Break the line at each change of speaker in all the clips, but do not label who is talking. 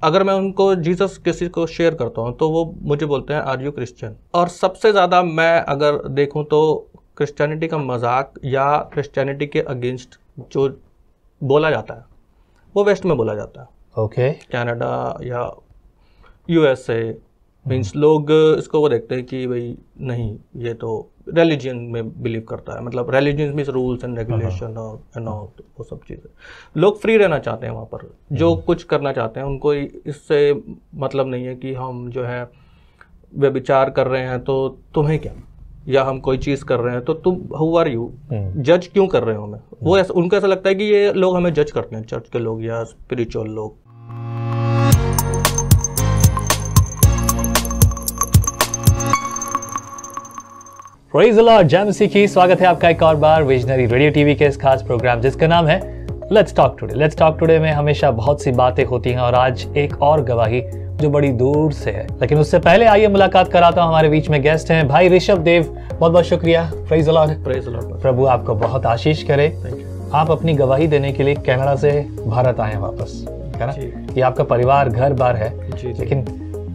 अगर मैं उनको जीसस किसी को शेयर करता हूँ तो वो मुझे बोलते हैं आर यू क्रिश्चियन। और सबसे ज़्यादा मैं अगर देखूँ तो क्रिश्चियनिटी का मजाक या क्रिश्चियनिटी के अगेंस्ट जो बोला जाता है वो वेस्ट में बोला जाता है।
ओके।
कनाडा या यूएसए मीन्स लोग इसको वो देखते हैं कि भाई नहीं ये तो रिलीजन में बिलीव करता है, मतलब religion means rules and regulation और वो सब चीज़ें। लोग फ्री रहना चाहते हैं वहाँ पर, जो कुछ करना चाहते हैं उनको इससे मतलब नहीं है कि हम जो है व्यभिचार कर रहे हैं तो तुम्हें क्या, या हम कोई चीज़ कर रहे हैं तो तुम हु आर यू, जज क्यों कर रहे हो हमें। वो ऐसा, उनको ऐसा लगता है कि ये लोग हमें जज करते हैं, चर्च के लोग या स्पिरिचुअल लोग।
प्रेज़ द लॉर्ड, जय मसीह की। स्वागत है आपका एक और बार विजनरी रेडियो टीवी के इस खास प्रोग्राम जिसका नाम है let's talk today. Let's talk today में हमेशा बहुत सी बातें होती हैं और आज एक और गवाही जो बड़ी दूर से है। लेकिन उससे पहले आइए मुलाकात कराता हूं, हमारे बीच में गेस्ट हैं भाई ऋषभ देव। बहुत बहुत शुक्रिया। Praise the Lord.
Praise the Lord.
प्रभु आपको बहुत आशीष करे। आप अपनी गवाही देने के लिए कनाडा से भारत आए हैं वापस, है ना? ये आपका परिवार घर बार है। लेकिन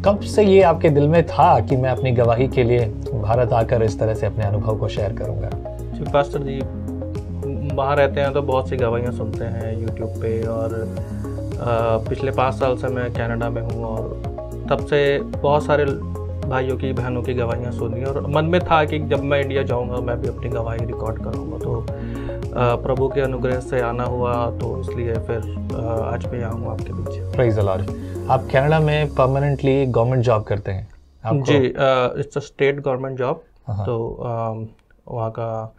कब से ये आपके दिल में था कि मैं अपनी गवाही के लिए भारत आकर इस तरह से अपने अनुभव को शेयर करूंगा?
जी पास्टर जी, वहाँ रहते हैं तो बहुत सी गवाहियाँ सुनते हैं यूट्यूब पे, और पिछले 5 साल से मैं कनाडा में हूँ और तब से बहुत सारे भाइयों की बहनों की गवाहियाँ सुनी और मन में था कि जब मैं इंडिया जाऊँगा मैं भी अपनी गवाही रिकॉर्ड करूँगा। तो प्रभु के अनुग्रह से आना हुआ, तो इसलिए फिर आज मैं यहाँ हूँ आपके बीच।
Praise the Lord. आप कनाडा में परमानेंटली गवर्नमेंट जॉब करते हैं आपको?
जी, it's a state government job. तो वहाँ का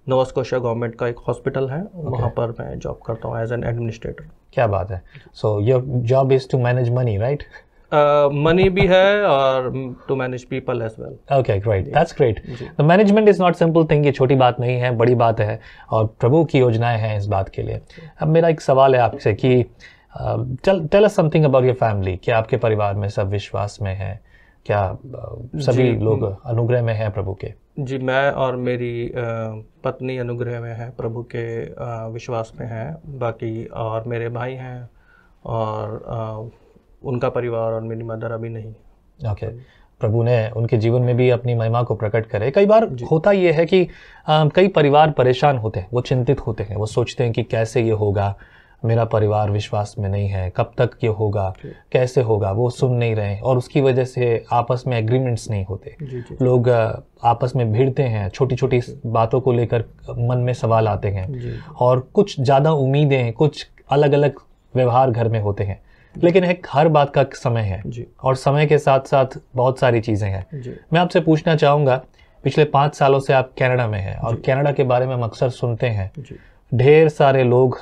नोवा स्कोशिया गवर्नमेंट का एक हॉस्पिटल है, वहाँ पर मैं जॉब करता हूँ एज एन एडमिनिस्ट्रेटर।
क्या बात है। So your job is to manage money, right?
Money भी है और to manage people as well.
Okay, great, that's great. The management is not simple thing. ये छोटी बात नहीं है, बड़ी बात है और प्रभु की योजनाएं हैं इस बात के लिए। अब मेरा एक सवाल है आपसे कि tell us something about your family. क्या आपके परिवार में सब विश्वास में है? क्या सभी लोग अनुग्रह में हैं प्रभु के?
जी, मैं और मेरी पत्नी अनुग्रह में है, प्रभु के विश्वास में है। बाकी और मेरे भाई हैं और उनका परिवार और मेरी मदर अभी नहीं।
ओके। प्रभु ने उनके जीवन में भी अपनी महिमा को प्रकट करे। कई बार होता ये है कि कई परिवार परेशान होते हैं, वो चिंतित होते हैं, वो सोचते हैं कि कैसे ये होगा, मेरा परिवार विश्वास में नहीं है, कब तक ये होगा, कैसे होगा, वो सुन नहीं रहे और उसकी वजह से आपस में एग्रीमेंट्स नहीं होते। लोग आपस में भिड़ते हैं, छोटी छोटी बातों को लेकर मन में सवाल आते हैं और कुछ ज़्यादा उम्मीदें, कुछ अलग अलग व्यवहार घर में होते हैं। लेकिन एक हर बात का समय है और समय के साथ साथ बहुत सारी चीज़ें हैं। मैं आपसे पूछना चाहूँगा, पिछले 5 सालों से आप कनाडा में हैं और कनाडा के बारे में हम अक्सर सुनते हैं। ढेर सारे लोग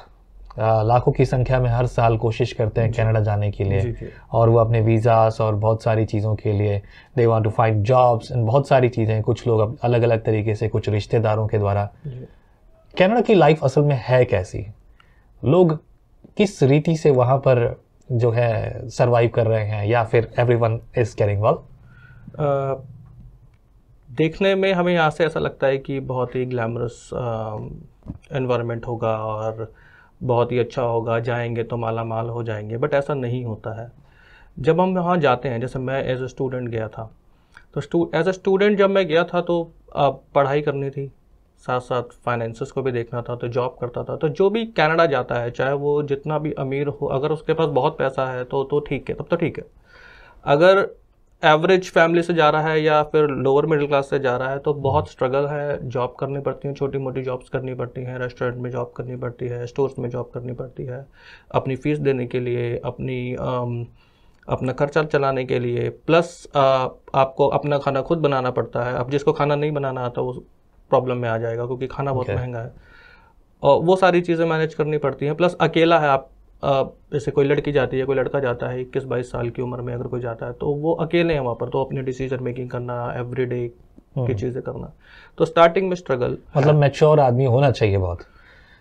लाखों की संख्या में हर साल कोशिश करते हैं कनाडा जाने के लिए और वो अपने वीज़ास और बहुत सारी चीज़ों के लिए they want to find jobs and बहुत सारी चीज़ें। कुछ लोग अलग अलग तरीके से, कुछ रिश्तेदारों के द्वारा। कनाडा की लाइफ असल में है कैसी? लोग किस रीति से वहाँ पर जो है सरवाइव कर रहे हैं, या फिर एवरीवन इज गेटिंग वेल?
देखने में हमें यहाँ से ऐसा लगता है कि बहुत ही ग्लैमरस एनवायरनमेंट होगा और बहुत ही अच्छा होगा, जाएंगे तो माला माल हो जाएंगे, बट ऐसा नहीं होता है। जब हम वहाँ जाते हैं, जैसे मैं एज ए स्टूडेंट गया था, तो एज ए स्टूडेंट जब मैं गया था तो पढ़ाई करनी थी, साथ साथ फाइनेंसेस को भी देखना था, तो जॉब करता था। तो जो भी कनाडा जाता है, चाहे वो जितना भी अमीर हो, अगर उसके पास बहुत पैसा है तो ठीक है, तब तो ठीक है। अगर एवरेज फैमिली से जा रहा है या फिर लोअर मिडिल क्लास से जा रहा है तो बहुत स्ट्रगल है। जॉब करनी पड़ती है, छोटी मोटी जॉब्स करनी पड़ती हैं, रेस्टोरेंट में जॉब करनी पड़ती है, स्टोर्स में जॉब करनी पड़ती है, अपनी फ़ीस देने के लिए, अपना खर्चा चलाने के लिए, प्लस आपको अपना खाना खुद बनाना पड़ता है। अब जिसको खाना नहीं बनाना आता वो प्रॉब्लम में आ जाएगा क्योंकि खाना बहुत महंगा है, और वो सारी चीज़ें मैनेज करनी पड़ती हैं। प्लस अकेला है आप, जैसे कोई लड़की जाती है, कोई लड़का जाता है 21-22 साल की उम्र में, अगर कोई जाता है तो वो अकेले हैं वहाँ पर, तो अपने डिसीजन मेकिंग करना, एवरीडे की चीज़ें करना, तो स्टार्टिंग में स्ट्रगल।
मतलब मैच्योर आदमी होना चाहिए, बहुत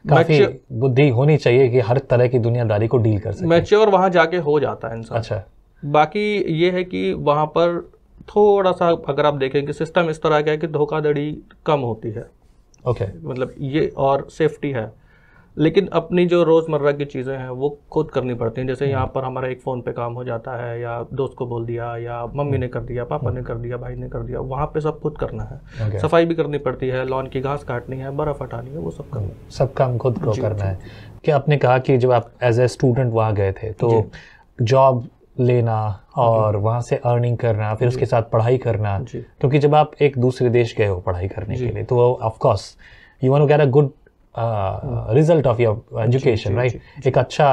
काफी बुद्धि होनी चाहिए कि हर तरह की दुनियादारी को डील कर सके।
मैच्योर वहाँ जाके हो जाता है इंसान।
अच्छा।
बाकी ये है कि वहाँ पर थोड़ा सा अगर आप देखें कि सिस्टम इस तरह का है कि धोखाधड़ी कम होती है।
ओके।
मतलब ये और सेफ्टी है। लेकिन अपनी जो रोज़मर्रा की चीज़ें हैं वो खुद करनी पड़ती हैं। जैसे यहाँ पर हमारा एक फ़ोन पे काम हो जाता है, या दोस्त को बोल दिया, या मम्मी ने कर दिया, पापा ने कर दिया, भाई ने कर दिया, वहाँ पे सब खुद करना है। सफाई भी करनी पड़ती है, लॉन की घास काटनी है, बर्फ़ हटानी है, वो सब करना है,
सब काम खुद को करना है। क्या आपने कहा कि जब आप एज ए स्टूडेंट वहाँ गए थे तो जॉब लेना और वहाँ से अर्निंग करना, फिर उसके साथ पढ़ाई करना, क्योंकि जब आप एक दूसरे देश गए हो पढ़ाई करने के लिए तो of course you want to get a good result of your education, right? एक अच्छा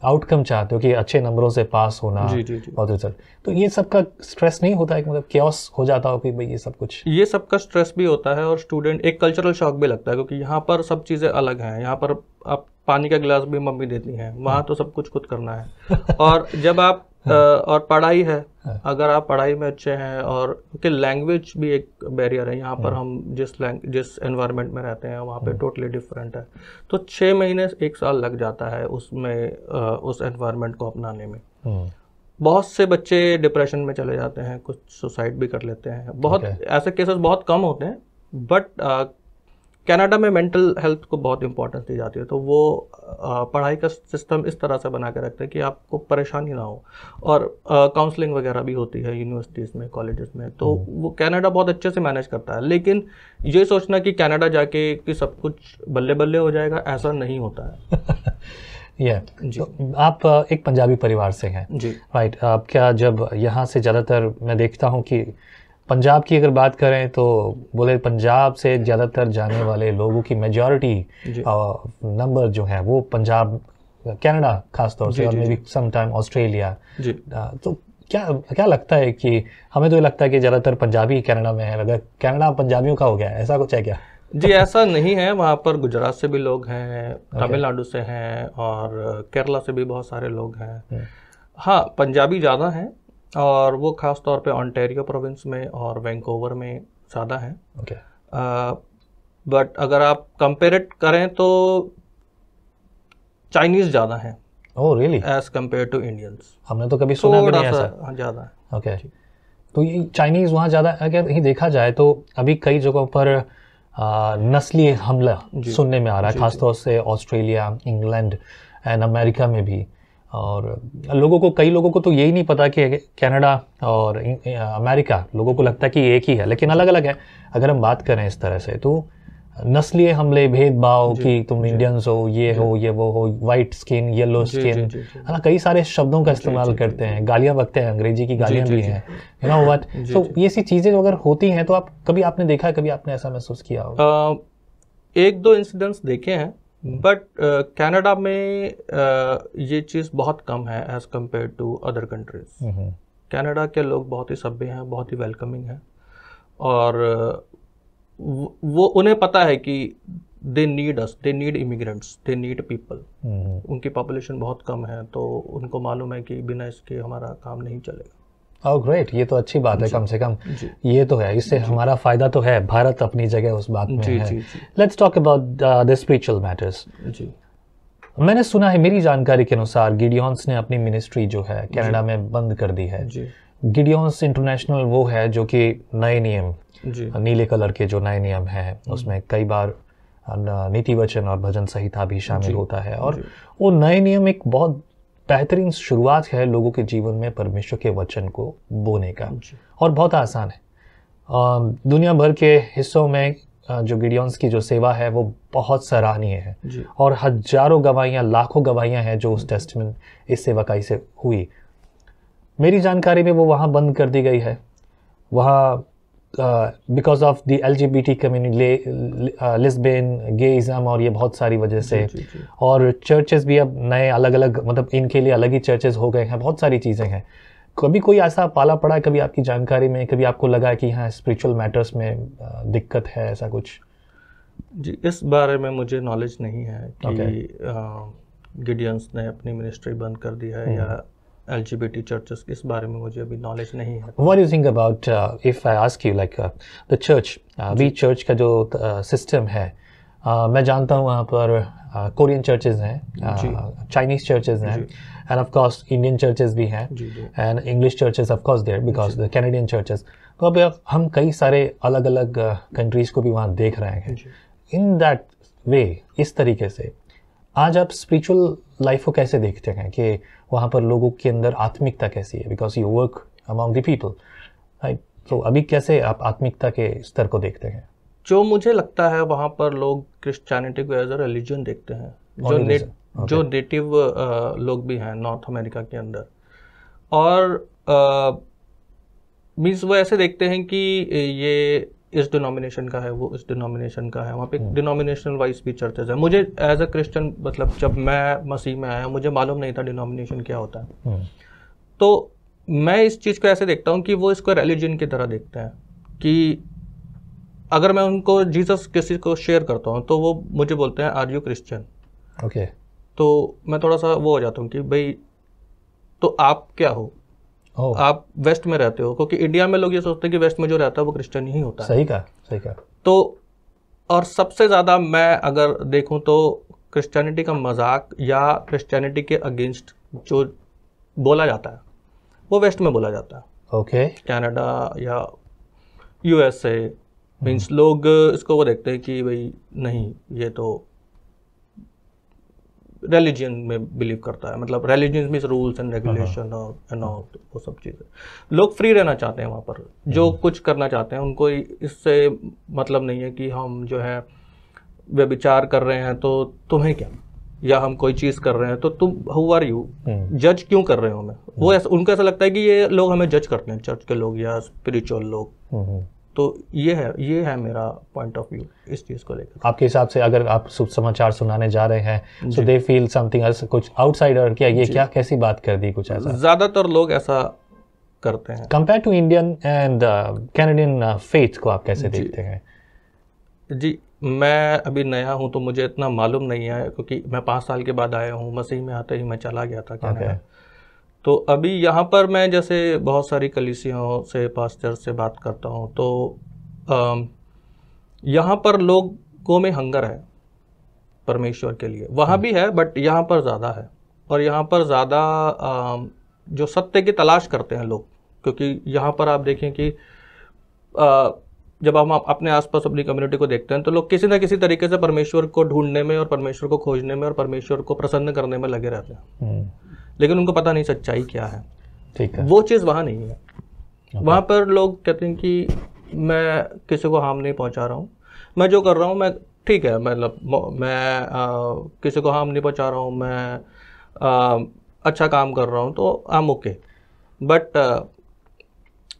आउटकम चाहते हो कि अच्छे नंबरों से पास होना और रिजल्ट। तो ये सब का स्ट्रेस नहीं होता है कि मतलब केओस हो जाता हो कि भाई ये सब कुछ?
ये सब का स्ट्रेस भी होता है, और स्टूडेंट एक कल्चरल शॉक भी लगता है, क्योंकि यहाँ पर सब चीज़ें अलग हैं। यहाँ पर आप पानी का गिलास भी मम्मी देती हैं, वहाँ तो सब कुछ खुद करना है। और जब आप और पढ़ाई है, अगर आप पढ़ाई में अच्छे हैं, और क्योंकि लैंग्वेज भी एक बैरियर है यहाँ पर, हम जिस एनवायरनमेंट में रहते हैं वहाँ पे टोटली डिफरेंट है। तो 6 महीने 1 साल लग जाता है उसमें, उस एनवायरनमेंट को अपनाने में। बहुत से बच्चे डिप्रेशन में चले जाते हैं, कुछ सुसाइड भी कर लेते हैं। बहुत ऐसे केसेस बहुत कम होते हैं, बट कनाडा में मेंटल हेल्थ को बहुत इंपॉर्टेंस दी जाती है। तो वो पढ़ाई का सिस्टम इस तरह से बना के रखते हैं कि आपको परेशानी ना हो, और काउंसलिंग वगैरह भी होती है यूनिवर्सिटीज़ में, कॉलेजेस में। तो वो कनाडा बहुत अच्छे से मैनेज करता है। लेकिन ये सोचना कि कनाडा जाके कि सब कुछ बल्ले बल्ले हो जाएगा, ऐसा नहीं होता है।
तो आप एक पंजाबी परिवार से हैं
जी,
राइट? आप क्या जब यहाँ से ज़्यादातर मैं देखता हूँ कि पंजाब की अगर बात करें तो बोले पंजाब से ज़्यादातर जाने वाले लोगों की मेजॉरिटी नंबर जो है वो पंजाब, कनाडा खासतौर से, और maybe some time Australia. तो क्या लगता है कि हमें तो लगता है कि ज़्यादातर पंजाबी कनाडा में है, अगर कनाडा पंजाबियों का हो गया, ऐसा कुछ है क्या?
जी, ऐसा नहीं है। वहाँ पर गुजरात से भी लोग हैं, तमिलनाडु से हैं, और केरला से भी बहुत सारे लोग हैं। हाँ, पंजाबी ज़्यादा हैं, और वो ख़ास तौर पे ओंटारियो प्रोविंस में और वैंकूवर में ज़्यादा हैं। बट अगर आप कंपेयर करें तो चाइनीज़ ज़्यादा हैं।
Oh really?
As compare to Indians.
हमने तो कभी सुना भी नहीं ऐसा।
ज़्यादा है।
ओके, तो ये चाइनीज़ वहाँ ज़्यादा, अगर यही देखा जाए तो अभी कई जगहों पर नस्लीय हमला सुनने में आ रहा है, खासतौर से ऑस्ट्रेलिया, इंग्लैंड एंड अमेरिका में भी। और कई लोगों को तो यही नहीं पता कि कनाडा और अमेरिका, लोगों को लगता है कि एक ही है, लेकिन अलग अलग है। अगर हम बात करें इस तरह से तो नस्लीय हमले, भेदभाव कि तुम इंडियंस हो, ये हो, ये वो हो, वाइट स्किन, येलो स्किन, है ना, कई सारे शब्दों का इस्तेमाल करते हैं, गालियां बकते हैं, अंग्रेजी की गालियां भी हैं, यू नो व्हाट। तो ये सी चीज़ें अगर होती हैं तो आपने देखा, कभी आपने ऐसा महसूस किया हो?
1-2 इंसिडेंट्स देखे हैं, बट कनाडा में ये चीज़ बहुत कम है as compare to other countries. Canada के लोग बहुत ही सभ्य हैं, बहुत ही वेलकमिंग हैं, और वो उन्हें पता है कि they need us, they need immigrants, they need people. उनकी पॉपुलेशन बहुत कम है, तो उनको मालूम है कि बिना इसके हमारा काम नहीं चलेगा।
ओह ग्रेट, ये तो अच्छी बात है, कम से कम ये तो है, इससे हमारा फायदा तो है। भारत अपनी जगह उस बात में है। Let's talk about the spiritual matters. मैंने सुना है, मेरी जानकारी के अनुसार गिडियंस ने अपनी मिनिस्ट्री जो है कनाडा में बंद कर दी है। गिडियंस इंटरनेशनल वो है जो कि नए नियम, नीले कलर के जो नए नियम हैं, उसमें कई बार नीति वचन और भजन संहिता भी शामिल होता है, और वो नए नियम एक बहुत बेहतरीन शुरुआत है लोगों के जीवन में परमेश्वर के वचन को बोने का, और बहुत आसान है। दुनिया भर के हिस्सों में जो गिडियंस की जो सेवा है वो बहुत सराहनीय है, और हजारों गवाहियाँ, लाखों गवाहियाँ हैं जो उस टेस्टमेंट, इस सेवकाई से हुई। मेरी जानकारी में वो वहाँ बंद कर दी गई है, वहाँ because of the LGBT community, lesbian, gayism और ये बहुत सारी वजह से। और चर्चेस भी अब नए अलग अलग, मतलब इनके लिए अलग ही चर्चेस हो गए हैं, बहुत सारी चीज़ें हैं। कभी कोई ऐसा पाला पड़ा है कभी आपकी जानकारी में, कभी आपको लगा है कि हाँ स्पिरिचुअल मैटर्स में दिक्कत है, ऐसा कुछ?
जी, इस बारे में मुझे नॉलेज नहीं है कि गिडियंस ने अपनी मिनिस्ट्री बंद कर दी है या LGBT चर्चेस, इस बारे में मुझे अभी नॉलेज नहीं है।
What do you think about if I ask you like the church, अभी चर्च का जो सिस्टम है, मैं जानता हूँ वहाँ पर कोरियन चर्चेज हैं, चाइनीज चर्चेज हैं, and of course Indian churches भी हैं, and English churches of course there because the Canadian churches. तो अब हम कई सारे अलग अलग कंट्रीज को भी वहाँ देख रहे हैं। इन दैट वे, इस तरीके से आज आप स्पिरिचुअल लाइफ को कैसे देखते हैं कि वहाँ पर लोगों के अंदर आत्मिकता कैसी है, because you work among the people, right? तो अभी कैसे आप आत्मिकता के स्तर को देखते हैं?
जो मुझे लगता है वहाँ पर लोग क्रिश्चियनिटी को एज अ रिलीजन देखते हैं, जो नेटिव लोग भी हैं नॉर्थ अमेरिका के अंदर, और मीन्स वो ऐसे देखते हैं कि ये इस डिनोमिनेशन का है, वो इस डिनोमिनेशन का है। वहाँ पे डिनोमिनेशनल वाइज भी चर्चेज है। मुझे एज अ क्रिश्चियन, मतलब जब मैं मसीह में आया मुझे मालूम नहीं था डिनोमिनेशन क्या होता है। तो मैं इस चीज़ को ऐसे देखता हूँ कि वो इसको रिलीजन की तरह देखते हैं कि अगर मैं उनको जीसस किसी को शेयर करता हूँ तो वो मुझे बोलते हैं आर यू क्रिश्चियन?
ओके।
तो मैं थोड़ा सा वो हो जाता हूँ कि भाई तो आप क्या हो? आप वेस्ट में रहते हो, क्योंकि इंडिया में लोग ये सोचते हैं कि वेस्ट में जो रहता है वो क्रिश्चियन ही होता है।
सही कहा।
तो और सबसे ज़्यादा मैं अगर देखूं तो क्रिश्चियनिटी का मजाक या क्रिश्चियनिटी के अगेंस्ट जो बोला जाता है वो वेस्ट में बोला जाता है।
ओके।
कनाडा या यूएसए, मीन्स लोग इसको वो देखते हैं कि भाई नहीं, ये तो रिलीजन में बिलीव करता है, मतलब religion means rules and regulation और वो सब चीज़ें। लोग फ्री रहना चाहते हैं वहाँ पर, जो कुछ करना चाहते हैं। उनको इससे मतलब नहीं है कि हम जो है व्यभिचार कर रहे हैं तो तुम्हें क्या, या हम कोई चीज़ कर रहे हैं तो तुम हु आर यू, जज क्यों कर रहे हो हमें? वो उनको ऐसा लगता है कि ये लोग हमें जज करते हैं, चर्च के लोग या स्पिरिचुअल लोग। तो ये है मेरा पॉइंट ऑफ व्यू इस चीज़ को लेकर।
आपके हिसाब से अगर आप शुभ समाचार सुनाने जा रहे हैं सो दे फील समथिंग एल्स, कुछ आउटसाइडर, क्या ये क्या कैसी बात कर दी, कुछ ऐसा?
ज़्यादातर लोग ऐसा करते हैं।
Compare to Indian and Canadian faith को आप कैसे देखते हैं?
जी, मैं अभी नया हूँ तो मुझे इतना मालूम नहीं है, क्योंकि मैं 5 साल के बाद आया हूँ। मसीह में आते ही मैं चला गया था कनाडा। तो अभी यहाँ पर मैं जैसे बहुत सारी कलीसियाओं से, पास्टर से बात करता हूँ, तो यहाँ पर लोगों में हंगर है परमेश्वर के लिए। वहाँ भी है बट यहाँ पर ज़्यादा है, और यहाँ पर ज़्यादा जो सत्य की तलाश करते हैं लोग। क्योंकि यहाँ पर आप देखें कि जब हम अपने आसपास अपनी कम्युनिटी को देखते हैं तो लोग किसी न किसी तरीके से परमेश्वर को ढूंढने में और परमेश्वर को खोजने में और परमेश्वर को प्रसन्न करने में लगे रहते हैं, लेकिन उनको पता नहीं सच्चाई क्या है।
ठीक है।
वो चीज़ वहाँ नहीं है। वहाँ पर लोग कहते हैं कि मैं किसी को हार्म नहीं पहुँचा रहा हूँ, मैं जो कर रहा हूँ मैं ठीक है, मतलब मैं किसी को हार्म नहीं पहुँचा रहा हूँ, मैं अच्छा काम कर रहा हूँ, तो I am okay. But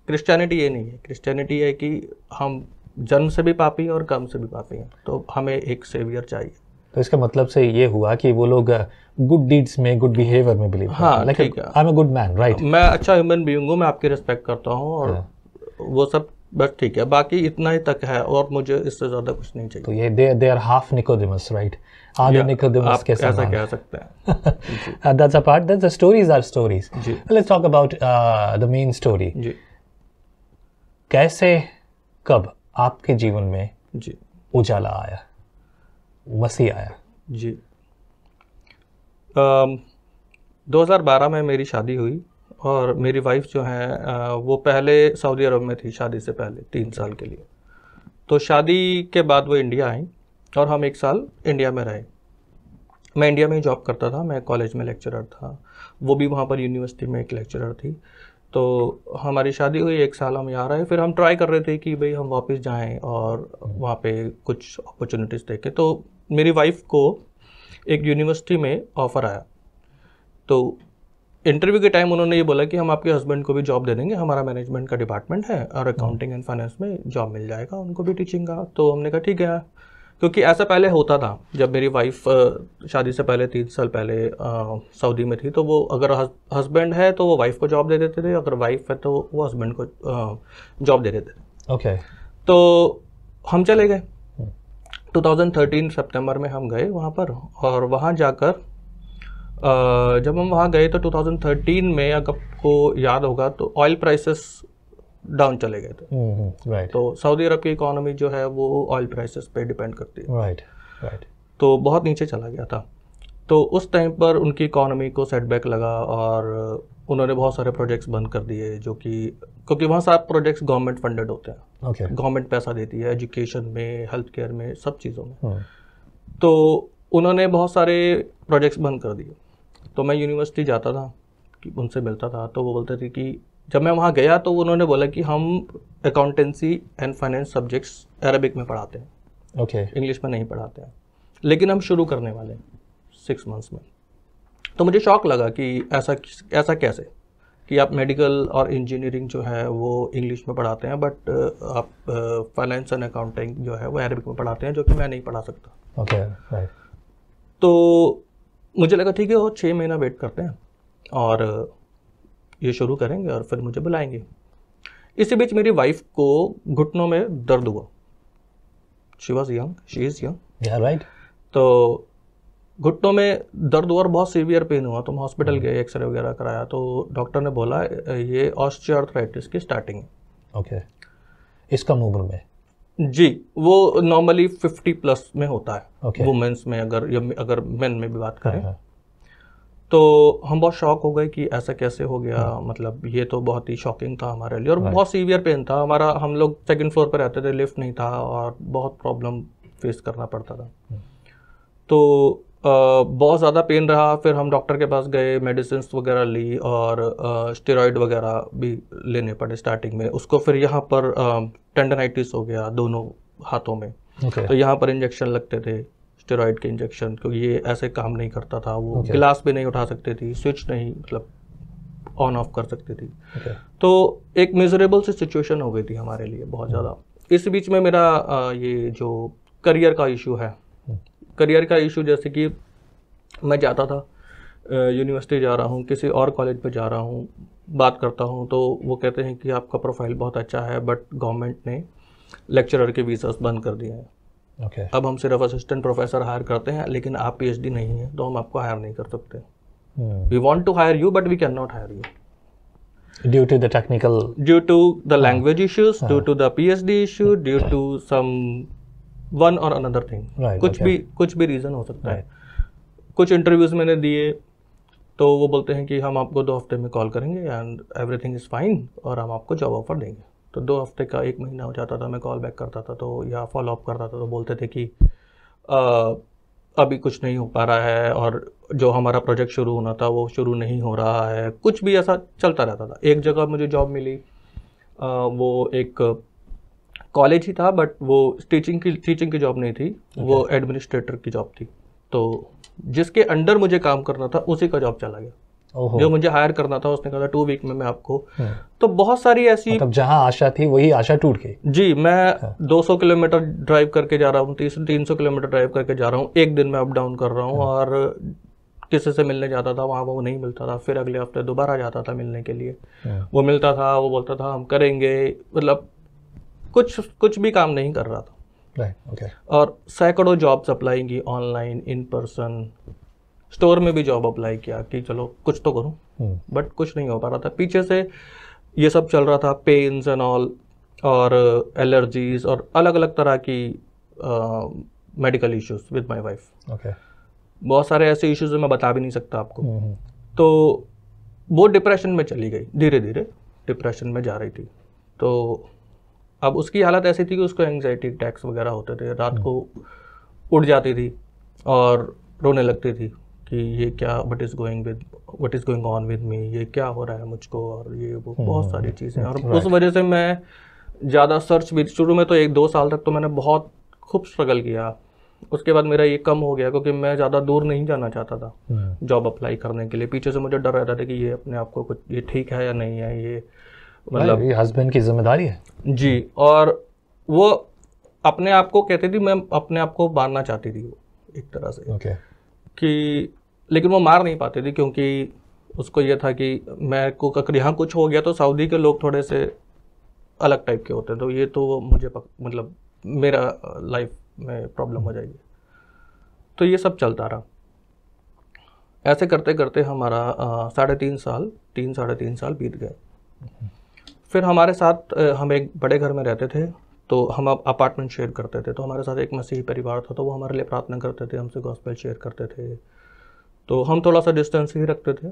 Christianity ये नहीं है। क्रिश्चियनिटी है कि हम जन्म से भी पापी और कर्म से भी पापी हैं, तो हमें एक सेवियर चाहिए।
तो इसका मतलब से ये हुआ कि वो लोग गुड डीड्स में, गुड बिहेवियर में बिलीव करते हैं।
हाँ, ठीक है,
I am a good man, right?
मैं अच्छा ह्यूमन बीइंग हूँ, मैं आपकी रिस्पेक्ट करता हूँ, और वो सब बस ठीक है। बाकी इतना ही तक है, और मुझे इससे ज़्यादा कुछ नहीं चाहिए।
तो ये they are half Nicodemus, right? आधे निकोदेमस के समान,
ऐसा कह सकते हैं।
That's a part. That's the stories are stories.
Ji.
Let's talk about the main story.
जी।
कैसे, कब आपके जीवन में
जी
उजाला आया, मसीह आया?
जी 2012 में मेरी शादी हुई, और मेरी वाइफ जो है वो पहले सऊदी अरब में थी शादी से पहले 3 साल के लिए। तो शादी के बाद वो इंडिया आई और हम 1 साल इंडिया में रहे। मैं इंडिया में ही जॉब करता था, मैं कॉलेज में लेक्चरर था, वो भी वहाँ पर यूनिवर्सिटी में एक लेक्चरर थी। तो हमारी शादी हुई, 1 साल हम यहाँ रहे, फिर हम ट्राई कर रहे थे कि भाई हम वापस जाएं और वहाँ पे कुछ अपॉर्चुनिटीज़ देखें। तो मेरी वाइफ को एक यूनिवर्सिटी में ऑफ़र आया। तो इंटरव्यू के टाइम उन्होंने ये बोला कि हम आपके हस्बैंड को भी जॉब दे देंगे, हमारा मैनेजमेंट का डिपार्टमेंट है और अकाउंटिंग एंड फाइनेंस में जॉब मिल जाएगा उनको भी टीचिंग का। तो हमने कहा ठीक है, क्योंकि ऐसा पहले होता था जब मेरी वाइफ शादी से पहले 3 साल पहले सऊदी में थी, तो वो अगर हस्बैंड है तो वो वाइफ को जॉब दे देते थे, अगर वाइफ है तो वो हस्बैंड को जॉब दे देते थे।
ओके।
तो हम चले गए 2013 सितंबर में हम गए वहाँ पर, और वहाँ जाकर जब हम वहाँ गए तो 2013 में अगर आपको याद होगा तो ऑयल प्राइसेस डाउन चले गए थे।
राइट।
तो सऊदी अरब की इकोनॉमी जो है वो ऑयल प्राइसेस पे डिपेंड करती है।
Right, right.
तो बहुत नीचे चला गया था। तो उस टाइम पर उनकी इकोनॉमी को सेटबैक लगा और उन्होंने बहुत सारे प्रोजेक्ट्स बंद कर दिए, जो कि क्योंकि वहाँ सब प्रोजेक्ट्स गवर्नमेंट फंडेड होते हैं।
ओके।
गवर्नमेंट पैसा देती है एजुकेशन में, हेल्थ केयर में, सब चीज़ों में। तो उन्होंने बहुत सारे प्रोजेक्ट्स बंद कर दिए। तो मैं यूनिवर्सिटी जाता था कि उनसे मिलता था, तो वो बोलते थे कि जब मैं वहाँ गया तो उन्होंने बोला कि हम accountancy and finance subjects Arabic में पढ़ाते हैं,
ओके,
इंग्लिश में नहीं पढ़ाते हैं, लेकिन हम शुरू करने वाले हैं 6 मंथ्स में। तो मुझे शौक लगा कि ऐसा कैसे कि आप मेडिकल और इंजीनियरिंग जो है वो इंग्लिश में पढ़ाते हैं, बट आप फाइनेंस एंड अकाउंटिंग जो है वो अरबिक में पढ़ाते हैं, जो कि मैं नहीं पढ़ा सकता।
Okay, right.
तो मुझे लगा ठीक है, वो 6 महीना वेट करते हैं और ये शुरू करेंगे और फिर मुझे बुलाएंगे। इसी बीच मेरी वाइफ को घुटनों में दर्द हुआ। She was young, she is young,
right.
तो घुटनों में दर्द हुआ और बहुत सीवियर पेन हुआ। तो हम हॉस्पिटल गए, एक्सरे वगैरह कराया, तो डॉक्टर ने बोला ये ऑस्टियोआर्थराइटिस की स्टार्टिंग है।
ओके, इस कम उम्र में?
जी, वो नॉर्मली 50+ में होता है,
Okay.
वुमेन्स में, अगर मेन में भी बात करें।
हाँ।
तो हम बहुत शॉक हो गए कि ऐसा कैसे हो गया, मतलब ये तो बहुत ही शॉकिंग था हमारे लिए, और बहुत सीवियर पेन था हमारा। हम लोग 2nd फ्लोर पर रहते थे, लिफ्ट नहीं था और बहुत प्रॉब्लम फेस करना पड़ता था। तो बहुत ज़्यादा पेन रहा। फिर हम डॉक्टर के पास गए, मेडिसिन वगैरह ली और स्टेरॉइड वगैरह भी लेने पड़े स्टार्टिंग में। उसको फिर यहाँ पर टेंडनाइटिस हो गया दोनों हाथों में।
Okay.
तो यहाँ पर इंजेक्शन लगते थे, स्टेरॉइड के इंजेक्शन, क्योंकि ये ऐसे काम नहीं करता था। वो गिलास भी नहीं उठा सकते थी, स्विच नहीं मतलब ऑन ऑफ कर सकती थी।
Okay.
तो एक मिजरेबल सी सिचुएशन हो गई थी हमारे लिए बहुत ज़्यादा। इस बीच में मेरा ये जो करियर का इशू है, करियर का इशू जैसे कि मैं जाता था, यूनिवर्सिटी जा रहा हूँ, किसी और कॉलेज पे जा रहा हूँ, बात करता हूँ, तो वो कहते हैं कि आपका प्रोफाइल बहुत अच्छा है, बट गवर्नमेंट ने लेक्चरर के वीज़ास बंद कर दिए हैं।
Okay.
अब हम सिर्फ असिस्टेंट प्रोफेसर हायर करते हैं, लेकिन आप PhD नहीं है तो हम आपको हायर नहीं कर सकते। We want to hire you but we can not hire you
due to the technical,
due to the language issues, due to the PhD issue, due to some one or another thing. कुछ भी reason हो सकता है। कुछ interviews मैंने दिए तो वो बोलते हैं कि हम आपको 2 हफ्ते में कॉल करेंगे एंड एवरीथिंग इज़ फाइन और हम आपको जॉब ऑफर देंगे। तो 2 हफ्ते का 1 महीना हो जाता था, मैं कॉल बैक करता था तो या फॉलो अप करता था तो बोलते थे कि अभी कुछ नहीं हो पा रहा है, और जो हमारा प्रोजेक्ट शुरू होना था वो शुरू नहीं हो रहा है। कुछ भी ऐसा चलता रहता था। एक जगह मुझे जॉब मिली, वो एक कॉलेज ही था, बट वो टीचिंग की जॉब नहीं थी। वो एडमिनिस्ट्रेटर की जॉब थी। तो जिसके अंडर मुझे काम करना था उसी का जॉब चला गया। जो मुझे हायर करना था उसने कहा था 2 वीक में मैं आपको। तो बहुत सारी ऐसी,
मतलब जहां आशा थी वही आशा टूट गई। जी,
मैं 200 किलोमीटर ड्राइव करके जा रहा हूँ, 300 किलोमीटर ड्राइव करके जा रहा हूँ, एक दिन में अप डाउन कर रहा हूँ, और किसी से मिलने जाता था, वहाँ वो नहीं मिलता था। फिर अगले हफ्ते दोबारा जाता था मिलने के लिए, वो मिलता था, वो बोलता था हम करेंगे, मतलब कुछ भी काम नहीं कर रहा था।
Okay.
और सैकड़ों जॉब्स अप्लाई की, ऑनलाइन, इन पर्सन, स्टोर में भी जॉब अप्लाई किया कि चलो कुछ तो करूं, बट कुछ नहीं हो पा रहा था। पीछे से ये सब चल रहा था, पेन्स एंड ऑल, और एलर्जीज और अलग अलग तरह की medical issues with my wife. बहुत सारे ऐसे इश्यूज मैं बता भी नहीं सकता आपको। तो वो डिप्रेशन में चली गई, धीरे धीरे डिप्रेशन में जा रही थी। तो अब उसकी हालत ऐसी थी कि उसको एंग्जाइटी अटैक्स वगैरह होते थे, रात को उठ जाती थी और रोने लगती थी कि ये क्या, what is going on with me, ये क्या हो रहा है मुझको, और ये वो बहुत सारी चीज़ें। और उस वजह से मैं ज़्यादा सर्च भी, शुरू में तो 1-2 साल तक तो मैंने बहुत खूब स्ट्रगल किया। उसके बाद मेरा ये कम हो गया क्योंकि मैं ज़्यादा दूर नहीं जाना चाहता था जॉब अप्लाई करने के लिए। पीछे से मुझे डर रहता था कि ये अपने आप को कुछ, ये ठीक है या नहीं है, ये मतलब
ये हस्बैंड की जिम्मेदारी है
जी। और वो अपने आप को कहती थी, मैं अपने आप को मारना चाहती थी वो एक तरह से कि, लेकिन वो मार नहीं पाती थी क्योंकि उसको ये था कि मैं को अगर यहाँ कुछ हो गया तो सऊदी के लोग थोड़े से अलग टाइप के होते हैं, तो ये तो मुझे मतलब मेरा लाइफ में प्रॉब्लम हो जाएगी। तो ये सब चलता रहा। ऐसे करते करते हमारा 3.5 साल बीत गए। फिर हमारे साथ, हम एक बड़े घर में रहते थे, तो हम अपार्टमेंट शेयर करते थे। तो हमारे साथ एक मसीही परिवार था, तो वो हमारे लिए प्रार्थना करते थे, हमसे गॉस्पेल शेयर करते थे। तो हम थोड़ा सा डिस्टेंस ही रखते थे।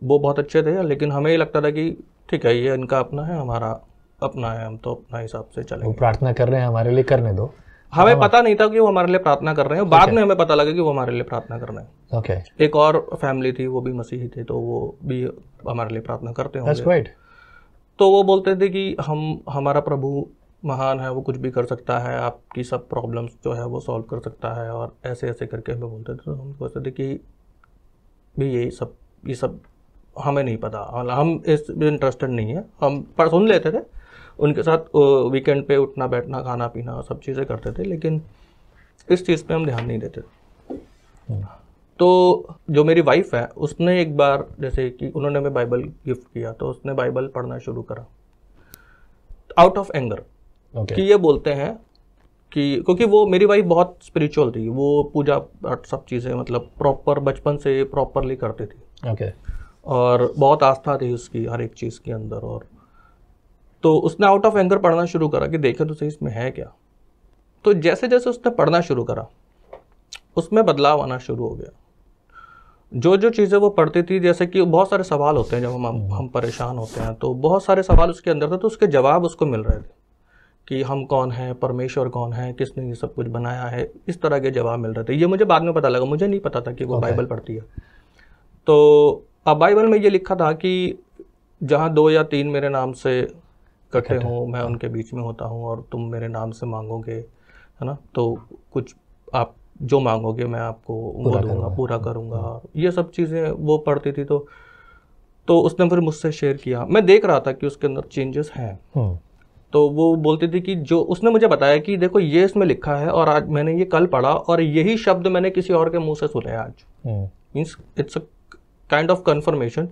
वो बहुत अच्छे थे, लेकिन हमें ये लगता था कि ठीक है, ये इनका अपना है, हमारा अपना है, हम तो अपना हिसाब से चलेंगे।
वो प्रार्थना कर रहे हैं हमारे लिए, करने दो,
हमें पता नहीं था कि वो हमारे लिए प्रार्थना कर रहे हैं, बाद में हमें पता लगा कि वो हमारे लिए प्रार्थना कर रहे हैं।
ओके,
एक और फैमिली थी, वो भी मसीही थे, तो वो भी हमारे लिए प्रार्थना करते होंगे। तो वो बोलते थे कि हमारा प्रभु महान है, वो कुछ भी कर सकता है, आपकी सब प्रॉब्लम्स जो है वो सॉल्व कर सकता है, और ऐसे ऐसे करके हमें बोलते थे। तो हम सोचते थे कि भी ये सब हमें नहीं पता, हम इस इंटरेस्टेड नहीं है। हम पर सुन लेते थे, उनके साथ वीकेंड पे उठना बैठना खाना पीना सब चीज़ें करते थे, लेकिन इस चीज़ पे हम ध्यान नहीं देते। तो जो मेरी वाइफ है, उसने एक बार, जैसे कि उन्होंने हमें बाइबल गिफ्ट किया, तो उसने बाइबल पढ़ना शुरू करा आउट ऑफ एंगर। कि ये बोलते हैं कि क्योंकि वो मेरी वाइफ बहुत स्पिरिचुअल थी, वो पूजा पाठ सब चीज़ें मतलब प्रॉपर बचपन से प्रॉपरली करती थी। और बहुत आस्था थी उसकी हर एक चीज़ के अंदर। और तो उसने आउट ऑफ एंगर पढ़ना शुरू करा कि देखे तो सही इसमें है क्या। तो जैसे जैसे उसने पढ़ना शुरू करा, उसमें बदलाव आना शुरू हो गया। जो जो चीज़ें वो पढ़ती थी, जैसे कि बहुत सारे सवाल होते हैं जब हम परेशान होते हैं, तो बहुत सारे सवाल उसके अंदर थे, तो उसके जवाब उसको मिल रहे थे कि हम कौन हैं, परमेश्वर कौन है, किसने ये सब कुछ बनाया है, इस तरह के जवाब मिल रहे थे। ये मुझे बाद में पता लगा, मुझे नहीं पता था कि वो बाइबल पढ़ती है। तो अब बाइबल में ये लिखा था कि जहाँ 2 या 3 मेरे नाम से इकट्ठे हों, मैं उनके बीच में होता हूँ, और तुम मेरे नाम से मांगोगे, है ना, तो कुछ आप जो मांगोगे मैं आपको वो दूंगा, पूरा करूँगा। ये सब चीज़ें वो पढ़ती थी। तो उसने फिर मुझसे शेयर किया, मैं देख रहा था कि उसके अंदर चेंजेस हैं। तो वो बोलती थी कि जो उसने मुझे बताया कि देखो ये इसमें लिखा है, और आज मैंने ये कल पढ़ा, और यही शब्द मैंने किसी और के मुंह से सुने आज। Means it's a kind of confirmation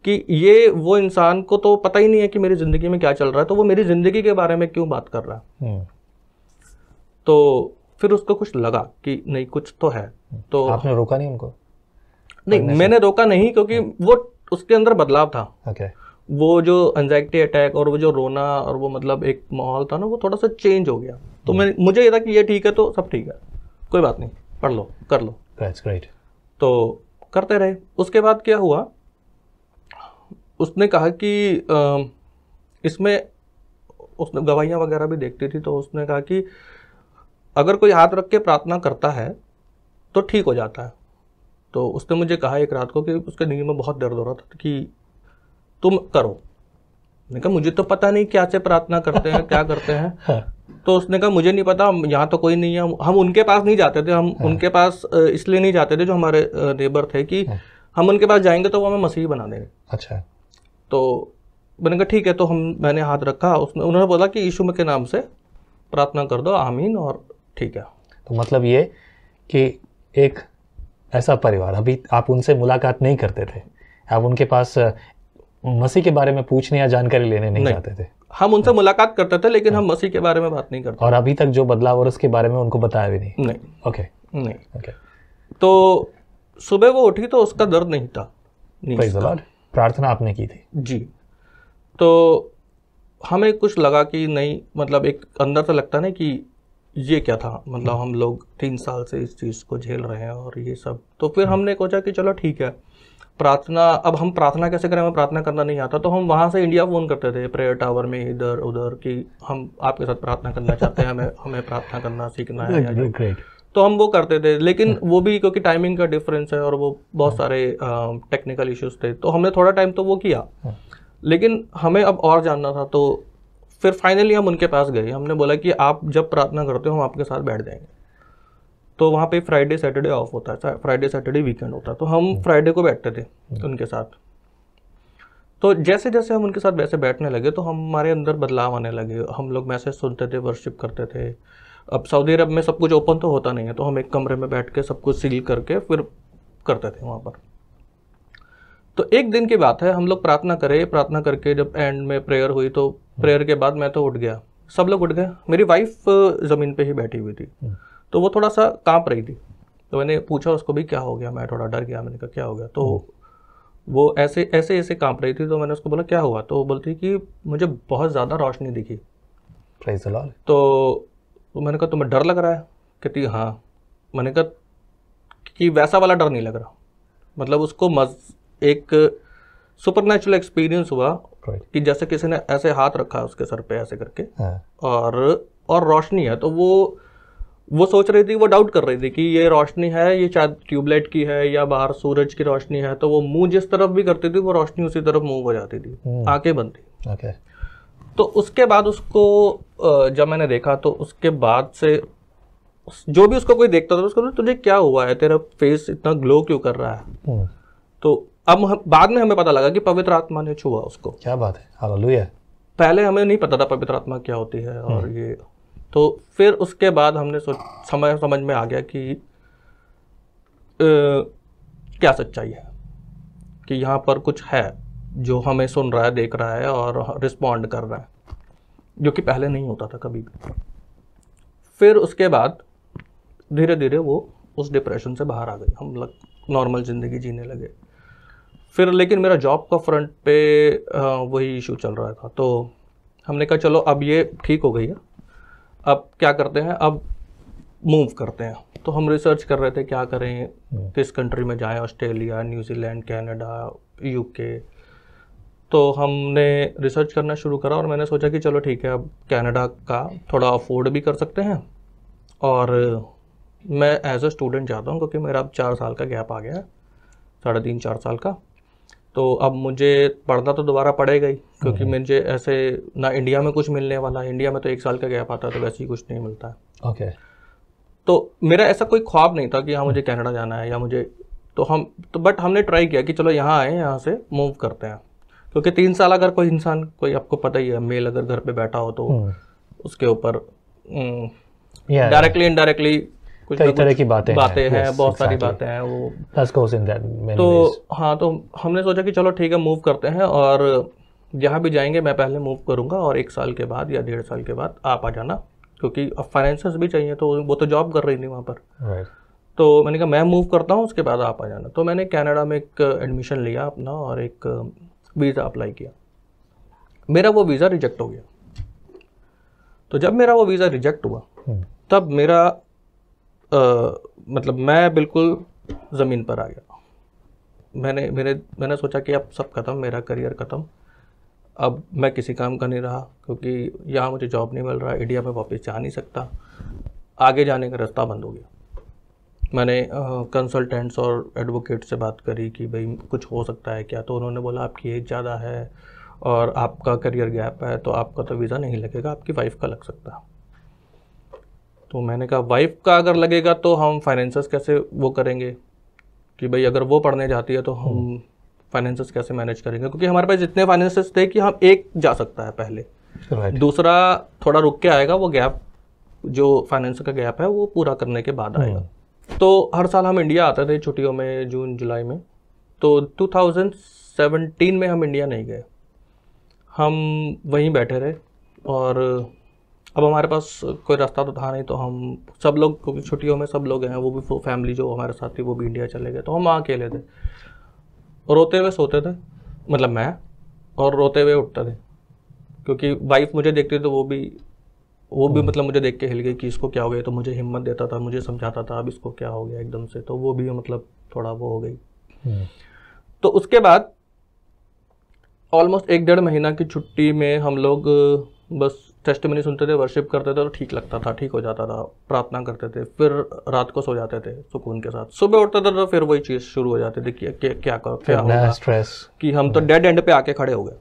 कि ये वो इंसान को तो पता ही नहीं है कि मेरी ज़िंदगी में क्या चल रहा है, तो वो मेरी ज़िंदगी के बारे में क्यों बात कर रहा है। तो फिर उसको कुछ लगा कि नहीं कुछ तो है। तो
आपने रोका नहीं उनको?
नहीं, मैंने रोका नहीं, क्योंकि वो उसके अंदर बदलाव था। वो जो एंजाइटी अटैक और वो जो रोना और वो मतलब एक माहौल था ना, वो थोड़ा सा चेंज हो गया। तो मुझे ये था कि ये ठीक है, तो सब ठीक है, कोई बात नहीं, पढ़ लो, कर लो।
That's great.
तो करते रहे। उसके बाद क्या हुआ, उसने कहा कि इसमें उसने गवाहियाँ वगैरह भी देखती थी, तो उसने कहा कि अगर कोई हाथ रख के प्रार्थना करता है तो ठीक हो जाता है। तो उसने मुझे कहा एक रात को कि उसके नींद में बहुत दर्द हो रहा था कि तुम करो। मैंने कहा मुझे तो पता नहीं क्या से प्रार्थना करते हैं, क्या करते हैं। तो उसने कहा मुझे नहीं पता, यहाँ तो कोई नहीं है, हम उनके पास नहीं जाते थे। हम उनके पास इसलिए नहीं जाते थे, जो हमारे नेबर थे, कि हम उनके पास जाएंगे तो वो हमें मसीह बना देंगे।
अच्छा।
तो मैंने कहा ठीक है। तो मैंने हाथ रखा, उन्होंने बोला कि यीशु के नाम से प्रार्थना कर दो, आमीन, और ठीक है।
तो मतलब ये कि एक ऐसा परिवार, अभी आप उनसे मुलाकात नहीं करते थे, आप उनके पास मसीह के बारे में पूछने या जानकारी लेने नहीं जाते थे?
हम उनसे मुलाकात करते थे, लेकिन हम मसीह के बारे में बात नहीं करते।
और अभी तक जो बदलाव और उसके बारे में उनको बताया भी नहीं?
नहीं।
ओके।
नहीं। ओके। तो सुबह वो उठी तो उसका दर्द नहीं था।
प्रार्थना आपने की थी?
जी। तो हमें कुछ लगा कि नहीं, मतलब एक अंदर से लगता ना कि ये क्या था, मतलब हम लोग 3 साल से इस चीज़ को झेल रहे हैं और ये सब। तो फिर हमने सोचा कि चलो ठीक है, प्रार्थना, अब हम प्रार्थना कैसे करें, हमें प्रार्थना करना नहीं आता। तो हम वहाँ से इंडिया फ़ोन करते थे प्रेयर टावर में, इधर उधर, कि हम आपके साथ प्रार्थना करना चाहते हैं, हमें प्रार्थना करना सीखना है। तो हम वो करते थे, लेकिन वो भी क्योंकि टाइमिंग का डिफरेंस है और वो बहुत सारे टेक्निकल इश्यूज थे, तो हमने थोड़ा टाइम तो वो किया, लेकिन हमें अब और जानना था। तो फिर फाइनली हम उनके पास गए। हमने बोला कि आप जब प्रार्थना करते हो हम आपके साथ बैठ जाएंगे। तो वहाँ पे फ्राइडे सैटरडे ऑफ होता है, फ्राइडे सैटरडे वीकेंड होता है, तो हम फ्राइडे को बैठते थे उनके साथ। तो जैसे जैसे हम उनके साथ वैसे बैठने लगे तो हमारे अंदर बदलाव आने लगे। हम लोग मैसेज सुनते थे, वर्शिप करते थे। अब सऊदी अरब में सब कुछ ओपन तो होता नहीं है, तो हम एक कमरे में बैठ के सब कुछ सील करके फिर करते थे वहाँ पर। तो एक दिन की बात है, हम लोग प्रार्थना करके जब एंड में प्रेयर हुई, तो प्रेयर के बाद मैं तो उठ गया, सब लोग उठ गए, मेरी वाइफ ज़मीन पे ही बैठी हुई थी। तो वो थोड़ा सा कांप रही थी। तो मैंने पूछा उसको भी क्या हो गया, मैं थोड़ा डर गया। मैंने कहा क्या हो गया, तो वो ऐसे कांप रही थी। तो मैंने उसको बोला क्या हुआ, तो वो बोलती कि मुझे बहुत ज़्यादा रोशनी दिखी।
Praise the Lord.
तो मैंने कहा तुम्हें डर लग रहा है? कहती हाँ। मैंने कहा कि वैसा वाला डर नहीं लग रहा, मतलब उसको एक सुपरनेचुरल एक्सपीरियंस हुआ कि जैसे किसी ने ऐसे हाथ रखा उसके सर पे ऐसे करके, और रोशनी है। तो वो वो सोच रही थी, वो डाउट कर रही थी कि ये रोशनी है, ये शायद ट्यूबलाइट की है या बाहर सूरज की रोशनी है। तो वो मुंह जिस तरफ भी करती थी वो रोशनी उसी तरफ मूव हो जाती थी, आंखें बंद थी।
ओके।
तो उसके बाद उसको जब मैंने देखा तो उसके बाद से जो भी उसको कोई देखता था उसको, तुझे क्या हुआ है, तेरा फेस इतना ग्लो क्यों कर रहा है। तो अब बाद में हमें पता लगा कि पवित्र आत्मा ने छुआ उसको।
क्या बात है, हालेलुया।
पहले हमें नहीं पता था पवित्र आत्मा क्या होती है और ये। तो फिर उसके बाद हमने समझ में आ गया कि क्या सच्चाई है, कि यहाँ पर कुछ है जो हमें सुन रहा है, देख रहा है और रिस्पॉन्ड कर रहा है, जो कि पहले नहीं होता था कभी भी। फिर उसके बाद धीरे धीरे वो उस डिप्रेशन से बाहर आ गई, हम लोग नॉर्मल ज़िंदगी जीने लगे। फिर लेकिन मेरा जॉब का फ्रंट पे वही इशू चल रहा था। तो हमने कहा चलो अब ये ठीक हो गई है, अब क्या करते हैं, अब मूव करते हैं। तो हम रिसर्च कर रहे थे क्या करें, किस कंट्री में जाएं, ऑस्ट्रेलिया, न्यूजीलैंड, कनाडा, यूके। तो हमने रिसर्च करना शुरू करा और मैंने सोचा कि चलो ठीक है, अब कनाडा का थोड़ा अफोर्ड भी कर सकते हैं और मैं एज अ स्टूडेंट जाता हूँ, क्योंकि मेरा अब 4 साल का गैप आ गया है, 3.5-4 साल का। तो अब मुझे पढ़ना तो दोबारा पड़ेगा ही, क्योंकि मुझे ऐसे ना इंडिया में कुछ मिलने वाला है, इंडिया में तो 1 साल का गैप आता है तो वैसे ही कुछ नहीं मिलता है।
ओके।
तो मेरा ऐसा कोई ख्वाब नहीं था कि हाँ मुझे कनाडा जाना है या मुझे, तो बट हमने ट्राई किया कि चलो यहाँ आए, यहाँ से मूव करते हैं। क्योंकि 3 साल अगर कोई इंसान, कोई आपको पता ही है, मेल अगर घर पे बैठा हो तो उसके ऊपर डायरेक्टली इनडायरेक्टली कुछ
कई तरह की बातें
हैं, बहुत सारी बातें हैं वो।
तो
हाँ, तो हमने सोचा कि चलो ठीक है मूव करते हैं, और जहाँ भी जाएंगे मैं पहले मूव करूँगा और 1 साल के बाद या 1.5 साल के बाद आप आ जाना, क्योंकि अब फाइनेंसेस भी चाहिए। तो वो तो जॉब कर रही थी वहाँ पर। तो मैंने कहा मैं मूव करता हूँ, उसके बाद आप आ जाना। तो मैंने कनाडा में एक एडमिशन लिया अपना और एक वीज़ा अप्लाई किया। मेरा वो वीज़ा रिजेक्ट हो गया। तो जब मेरा वो वीज़ा रिजेक्ट हुआ तब मेरा मतलब मैं बिल्कुल ज़मीन पर आ गया। मैंने सोचा कि अब सब खत्म, मेरा करियर ख़त्म, अब मैं किसी काम का नहीं रहा, क्योंकि यहाँ मुझे जॉब नहीं मिल रहा, इंडिया में वापस जा नहीं सकता, आगे जाने का रास्ता बंद हो गया। मैंने कंसल्टेंट्स और एडवोकेट से बात करी कि भाई कुछ हो सकता है क्या। तो उन्होंने बोला आपकी एज ज़्यादा है और आपका करियर गैप है, तो आपका तो वीज़ा नहीं लगेगा, आपकी वाइफ का लग सकता है। तो मैंने कहा वाइफ का अगर लगेगा तो हम फाइनेंसेस कैसे वो करेंगे, कि भाई अगर वो पढ़ने जाती है तो हम फाइनेंसेस कैसे मैनेज करेंगे, क्योंकि हमारे पास इतने फाइनेंसेस थे कि हम एक जा सकता है पहले, दूसरा थोड़ा रुक के आएगा, वो गैप जो फाइनेंस का गैप है वो पूरा करने के बाद आएगा। तो हर साल हम इंडिया आते थे छुट्टियों में, जून जुलाई में। तो 2017 में हम इंडिया नहीं गए, हम वहीं बैठे रहे। और अब हमारे पास कोई रास्ता तो था नहीं, तो हम सब लोग, क्योंकि छुट्टियों में सब लोग हैं, वो भी फैमिली जो हमारे साथ थी वो भी इंडिया चले गए। तो हम वहाँ अकेले थे, रोते हुए सोते थे, मतलब मैं, और रोते हुए उठते थे, क्योंकि वाइफ मुझे देखती थी तो वो भी मतलब मुझे देख के हिल गई कि इसको क्या हो गया। तो मुझे हिम्मत देता था, मुझे समझाता था अब इसको क्या हो गया एकदम से, तो वो भी मतलब थोड़ा वो हो गई। तो उसके बाद ऑलमोस्ट 1-1.5 महीना की छुट्टी में हम लोग बस टेस्टिमनी सुनते थे, वर्शिप करते थे, तो ठीक लगता था, ठीक हो जाता था, प्रार्थना करते थे, फिर रात को सो जाते थे सुकून के साथ। सुबह उठते थे तो फिर वही चीज़ शुरू हो जाती थी कि क्या होगा,
स्ट्रेस, कि
हम तो डेड एंड पे आके खड़े हो गए।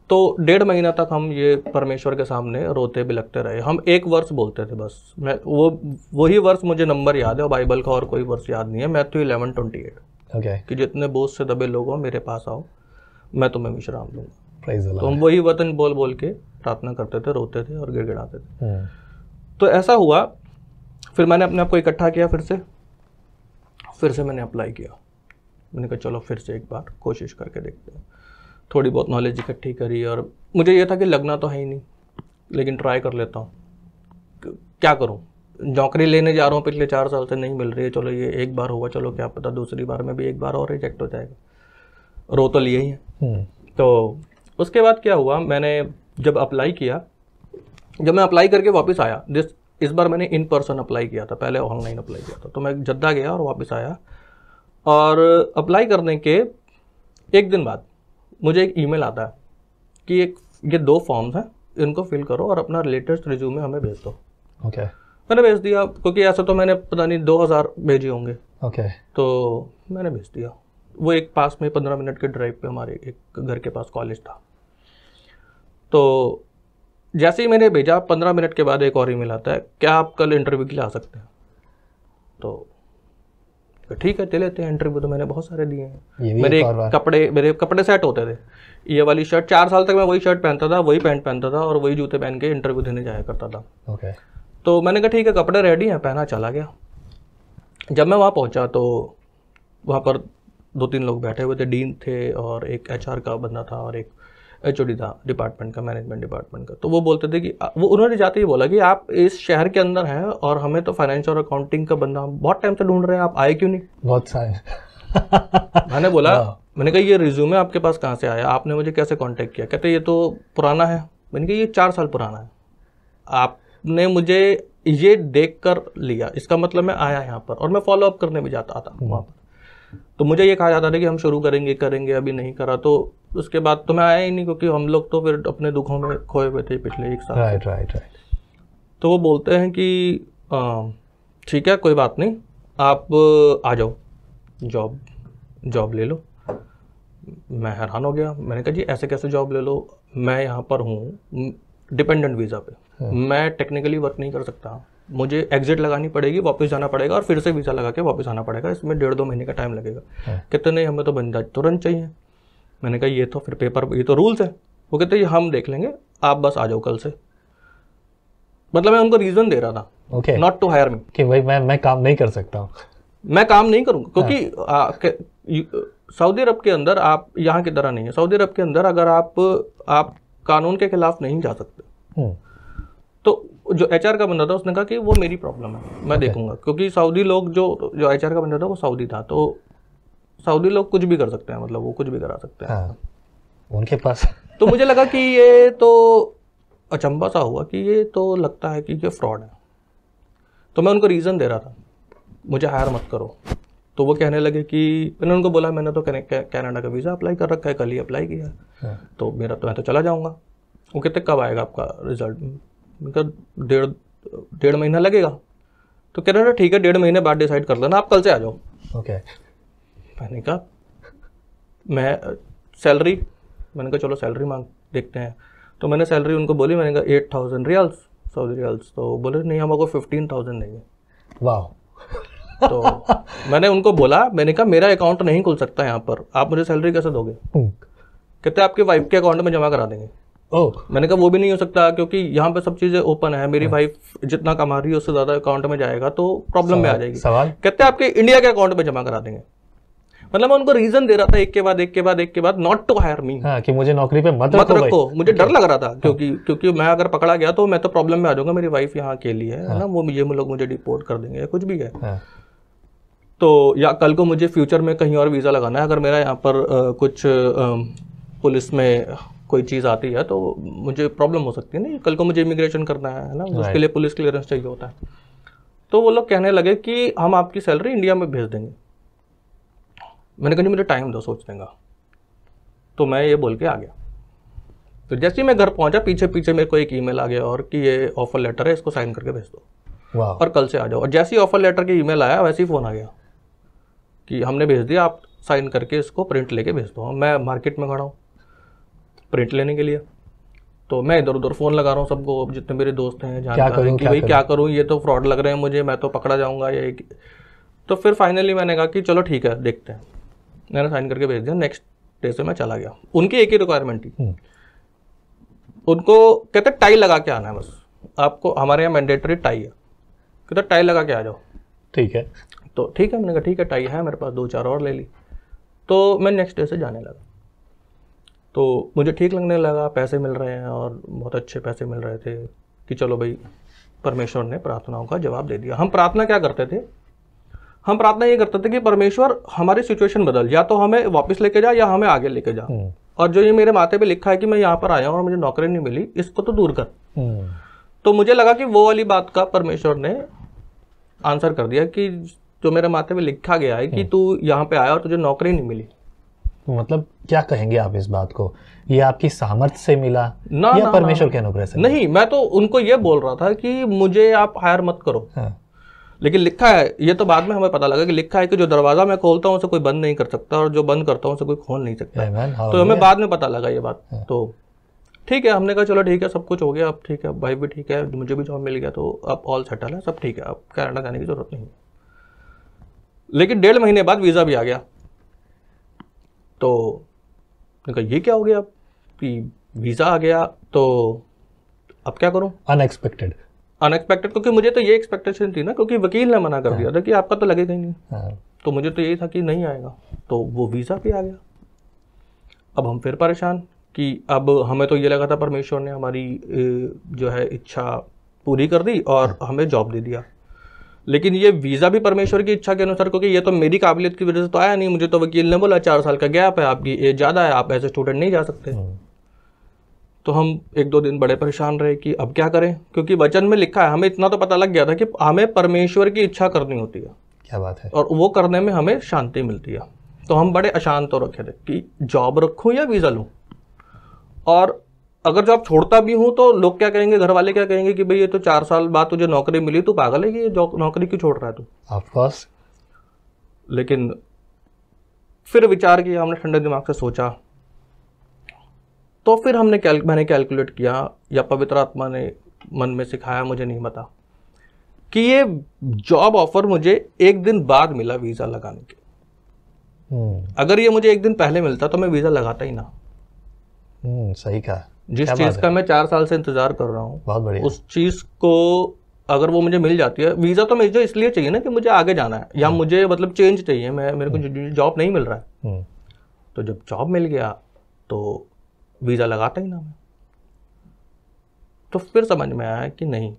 तो 1.5 महीना तक हम ये परमेश्वर के सामने रोते बिलखते रहे। हम एक वर्स बोलते थे बस, मैं वही वर्स मुझे नंबर याद है, और बाइबल का और कोई वर्स याद नहीं है। मैथ्यू 11:28 कि जितने बोझ से दबे लोग हो मेरे पास आओ, मैं तुम्हें विश्राम दूंगा। तो हम वही वचन बोल बोल के प्रार्थना करते थे, रोते थे और गिड़गिड़ाते थे। तो ऐसा हुआ, फिर मैंने अपने आप को इकट्ठा किया, फिर से मैंने अप्लाई किया। मैंने कहा चलो फिर से एक बार कोशिश करके देखते हैं। थोड़ी बहुत नॉलेज इकट्ठी करी, और मुझे ये था कि लगना तो है ही नहीं, लेकिन ट्राई कर लेता हूँ, क्या करूँ, नौकरी लेने जा रहा हूँ, पिछले 4 साल से नहीं मिल रही है, चलो ये एक बार होगा, चलो क्या पता दूसरी बार में भी एक बार और रिजेक्ट हो जाएगा, रो तो लिए ही है। तो उसके बाद क्या हुआ, मैंने जब अप्लाई किया, जब मैं अप्लाई करके वापस आया, इस बार मैंने इन पर्सन अप्लाई किया था, पहले ऑनलाइन अप्लाई किया था। तो मैं जद्दा गया और वापस आया, और अप्लाई करने के 1 दिन बाद मुझे एक ईमेल आता है कि ये 2 फॉर्म्स हैं, इनको फिल करो और अपना लेटेस्ट रिज्यूमे हमें भेज दो। मैंने भेज दिया, क्योंकि ऐसा तो मैंने पता नहीं 2000 भेजे होंगे।
ओके।
तो मैंने भेज दिया। वो एक पास में 15 मिनट के ड्राइव पे हमारे एक घर के पास कॉलेज था। तो जैसे ही मैंने भेजा 15 मिनट के बाद एक और ईमेल आता है, क्या आप कल इंटरव्यू के लिए आ सकते हैं? तो ठीक है, चले लेते हैं इंटरव्यू। तो मैंने बहुत सारे दिए हैं। मेरे कपड़े सेट होते थे। ये वाली शर्ट 4 साल तक मैं वही शर्ट पहनता था, वही पैंट पहनता था और वही जूते पहन के इंटरव्यू देने जाया करता था।
ओके।
तो मैंने कहा ठीक है, कपड़े रेडी हैं, पहना, चला गया। जब मैं वहाँ पहुँचा तो वहाँ पर 2-3 लोग बैठे हुए थे, डीन थे और एक HR का बंदा था और एक HOD था डिपार्टमेंट का, मैनेजमेंट डिपार्टमेंट का। तो वो बोलते थे कि उन्होंने जाते ही बोला कि आप इस शहर के अंदर हैं और हमें तो फाइनेंस और अकाउंटिंग का बंदा हम बहुत टाइम से ढूंढ रहे हैं, आप आए क्यों नहीं?
बहुत सारे।
मैंने बोला, मैंने कहा ये रिज्यूमे आपके पास कहाँ से आया, आपने मुझे कैसे कांटेक्ट किया? कहते ये तो पुराना है। मैंने कहा ये 4 साल पुराना है, आपने मुझे ये देख कर लिया, इसका मतलब मैं आया यहाँ पर और मैं फॉलो अप करने भी जाता था वहाँ पर। तो मुझे ये कहा जाता था कि हम शुरू करेंगे, अभी नहीं करा। तो उसके बाद तो मैं आया ही नहीं, क्योंकि हम लोग तो फिर अपने दुखों में खोए हुए थे पिछले 1 साल।
राइट।
तो वो बोलते हैं कि ठीक है, कोई बात नहीं, आप आ जाओ, जॉब ले लो। मैं हैरान हो गया। मैंने कहा जी ऐसे कैसे जॉब ले लो, मैं यहाँ पर हूँ डिपेंडेंट वीज़ा पे, मैं टेक्निकली वर्क नहीं कर सकता, मुझे एग्जिट लगानी पड़ेगी, वापस जाना पड़ेगा और फिर से वीज़ा लगा के वापस आना पड़ेगा, इसमें 1.5-2 महीने का टाइम लगेगा। कहते नहीं, हमें तो बंदा तुरंत चाहिए। मैंने कहा ये तो फिर पेपर, ये तो रूल्स है। वो कहते ये हम देख लेंगे, आप बस आ जाओ कल से। मतलब मैं उनको रीज़न दे रहा था, नॉट टू हायर मी, कि
भाई मैं काम नहीं कर सकता हूँ,
मैं काम नहीं करूँगा। क्योंकि सऊदी अरब के अंदर आप यहाँ की तरह नहीं है। सऊदी अरब के अंदर अगर आप कानून के खिलाफ नहीं जा सकते। तो जो HR का बंदा था उसने कहा कि वो मेरी प्रॉब्लम है, मैं देखूंगा। क्योंकि सऊदी लोग जो HR का बंदा था वो सऊदी था, तो सऊदी लोग कुछ भी कर सकते हैं, मतलब वो कुछ भी करा सकते हैं।
हाँ, उनके पास।
तो मुझे लगा कि ये तो अचंभा सा हुआ कि ये तो लगता है कि ये फ्रॉड है। तो मैं उनको रीज़न दे रहा था, मुझे हायर मत करो। तो वो कहने लगे कि मैंने उनको बोला मैंने तो कनाडा का वीज़ा अप्लाई कर रखा है, कल ही अप्लाई किया, तो मैं तो चला जाऊँगा। वो कहते कब आएगा आपका रिजल्ट? उनका 1.5 महीना लगेगा। तो कह रहे ना ठीक है, 1.5 महीने बाद डिसाइड कर लेना, आप कल से आ जाओ।
ओके।
मैंने कहा मैं सैलरी, मैंने कहा चलो सैलरी मांग देखते हैं। तो मैंने सैलरी उनको बोली, मैंने कहा 8,000 रियाल्स, सऊदी रियाल्स। तो बोले नहीं, हम आपको 15,000 देंगे।
वाह।
तो मैंने उनको बोला, मैंने कहा मेरा अकाउंट नहीं खुल सकता यहाँ पर, आप मुझे सैलरी कैसे दोगे? कहते आपके वाइफ के अकाउंट में जमा करा देंगे। मैंने कहा वो भी नहीं हो सकता, क्योंकि यहाँ पे सब चीजें ओपन है, मेरी वाइफ जितना कमा रही है उससे ज्यादा अकाउंट में जाएगा तो प्रॉब्लम में आ जाएगी। कहते आपके इंडिया के अकाउंट में जमा करा देंगे। मतलब मैं उनको रीजन दे रहा था एक के बाद, नॉट टू हायर मी,
कि मुझे नौकरी पे मत
रखो। मुझे डर लग रहा था, क्योंकि मैं अगर पकड़ा गया तो मैं तो प्रॉब्लम में आ जाऊंगा, मेरी वाइफ यहाँ अकेली है ना, वो लोग मुझे डिपोर्ट कर देंगे या कुछ भी है। तो या कल को मुझे फ्यूचर में कहीं और वीजा लगाना है, अगर मेरा यहाँ पर कुछ पुलिस में कोई चीज़ आती है तो मुझे प्रॉब्लम हो सकती है ना, कल को मुझे इमिग्रेशन करना है ना, उसके लिए पुलिस क्लियरेंस चाहिए होता है। तो वो लोग कहने लगे कि हम आपकी सैलरी इंडिया में भेज देंगे। मैंने कहा मुझे टाइम दो सोचने का। तो मैं ये बोल के आ गया। तो जैसे ही मैं घर पहुंचा, पीछे मेरे को एक ईमेल आ गया और कि ये ऑफर लेटर है, इसको साइन करके भेज दो और कल से आ जाओ। और जैसे ही ऑफर लेटर के ईमेल आया वैसे ही फ़ोन आ गया कि हमने भेज दिया, आप साइन करके इसको प्रिंट लेके भेज दो। मैं मार्केट में खड़ा हूँ प्रिंट लेने के लिए। तो मैं इधर उधर फ़ोन लगा रहा हूँ सबको, जितने मेरे दोस्त हैं, जानकार हैं कि भाई क्या करूँ, ये तो फ्रॉड लग रहे हैं मुझे, मैं तो पकड़ा जाऊँगा ये। तो फिर फाइनली मैंने कहा कि चलो ठीक है देखते हैं। मैंने साइन करके भेज दिया। नेक्स्ट डे से मैं चला गया। उनकी एक ही रिक्वायरमेंट थी, उनको कहते टाई लगा के आना है बस, आपको हमारे यहाँ मैंडेटरी टाई है, कहते टाई लगा के आ जाओ।
ठीक है।
तो ठीक है, मैंने कहा ठीक है, टाई है मेरे पास, 2-4 और ले ली। तो मैं नेक्स्ट डे से जाने लगा। तो मुझे ठीक लगने लगा, पैसे मिल रहे हैं और बहुत अच्छे पैसे मिल रहे थे कि चलो भाई परमेश्वर ने प्रार्थनाओं का जवाब दे दिया। हम प्रार्थना क्या करते थे? हम प्रार्थना ये करते थे कि परमेश्वर हमारी सिचुएशन बदल, या तो हमें वापस लेके जा या हमें आगे लेके जा, और जो ये मेरे माथे पे लिखा है कि मैं यहाँ पर आया हूँ और मुझे नौकरी नहीं मिली, इसको तो दूर कर। तो मुझे लगा कि वो वाली बात का परमेश्वर ने आंसर कर दिया कि जो मेरे माथे पे लिखा गया है कि तू यहाँ पे आया और तुझे नौकरी नहीं मिली,
मतलब क्या कहेंगे आप इस बात को, ये आपकी सामर्थ्य से मिला
ना,
या
ना,
परमेश्वर के अनुग्रह से?
नहीं, मैं तो उनको ये बोल रहा था कि मुझे आप हायर मत करो।
हाँ।
लेकिन लिखा है, ये तो बाद में हमें पता लगा कि लिखा है कि जो दरवाजा मैं खोलता हूँ उसे कोई बंद नहीं कर सकता और जो बंद करता हूँ उसे कोई खोल नहीं सकता। तो हमें बाद में पता लगा ये बात। तो ठीक है, हमने कहा चलो ठीक है, सब कुछ हो गया, अब ठीक है, भाई भी ठीक है, मुझे भी जॉब मिल गया, तो अब ऑल सेटल है, सब ठीक है, अब कनाडा जाने की जरूरत नहीं है। लेकिन 1.5 महीने बाद वीज़ा भी आ गया। तो कहा ये क्या हो गया कि वीज़ा आ गया, तो अब क्या करूं?
अनएक्सपेक्टेड,
क्योंकि मुझे तो ये एक्सपेक्टेशन थी ना, क्योंकि वकील ने मना कर दिया था कि आपका तो लगेगा ही नहीं। तो मुझे तो यही था कि नहीं आएगा, तो वो वीज़ा भी आ गया। अब हम फिर परेशान कि अब हमें तो ये लगा था परमेश्वर ने हमारी जो है इच्छा पूरी कर दी और हमें जॉब दे दिया, लेकिन ये वीज़ा भी परमेश्वर की इच्छा के अनुसार, क्योंकि ये तो मेरी काबिलियत की वजह से तो आया नहीं। मुझे तो वकील ने बोला 4 साल का गैप है, आपकी एज ज़्यादा है, आप ऐसे स्टूडेंट नहीं जा सकते। तो हम 1-2 दिन बड़े परेशान रहे कि अब क्या करें, क्योंकि वचन में लिखा है, हमें इतना तो पता लग गया था कि हमें परमेश्वर की इच्छा करनी होती है।
क्या बात है।
और वो करने में हमें शांति मिलती है। तो हम बड़े अशांत हो रखे थे कि जॉब रखूँ या वीज़ा लूँ, और अगर जॉब छोड़ता भी हूं तो लोग क्या कहेंगे, घर वाले क्या कहेंगे कि भाई ये तो 4 साल बाद तुझे नौकरी मिली, तू पागल है कि ये नौकरी क्यों छोड़ रहा है तू?
Of course.
लेकिन फिर विचार किया, हमने ठंडे दिमाग से सोचा, तो फिर मैंने कैलकुलेट किया, या पवित्र आत्मा ने मन में सिखाया, मुझे नहीं पता, कि ये जॉब ऑफर मुझे 1 दिन बाद मिला वीज़ा लगाने के। अगर ये मुझे 1 दिन पहले मिलता तो मैं वीज़ा लगाता ही ना।
सही कहा।
जिस चीज का मैं 4 साल से इंतजार कर रहा हूँ,
बहुत बढ़िया,
उस चीज को अगर वो मुझे मिल जाती है, वीजा तो मुझे इसलिए चाहिए ना कि मुझे आगे जाना है, या मुझे मतलब चेंज चाहिए, मेरे को जॉब नहीं मिल रहा है। तो जब जॉब मिल गया तो वीजा लगाता ही ना मैं। तो फिर समझ में आया कि नहीं,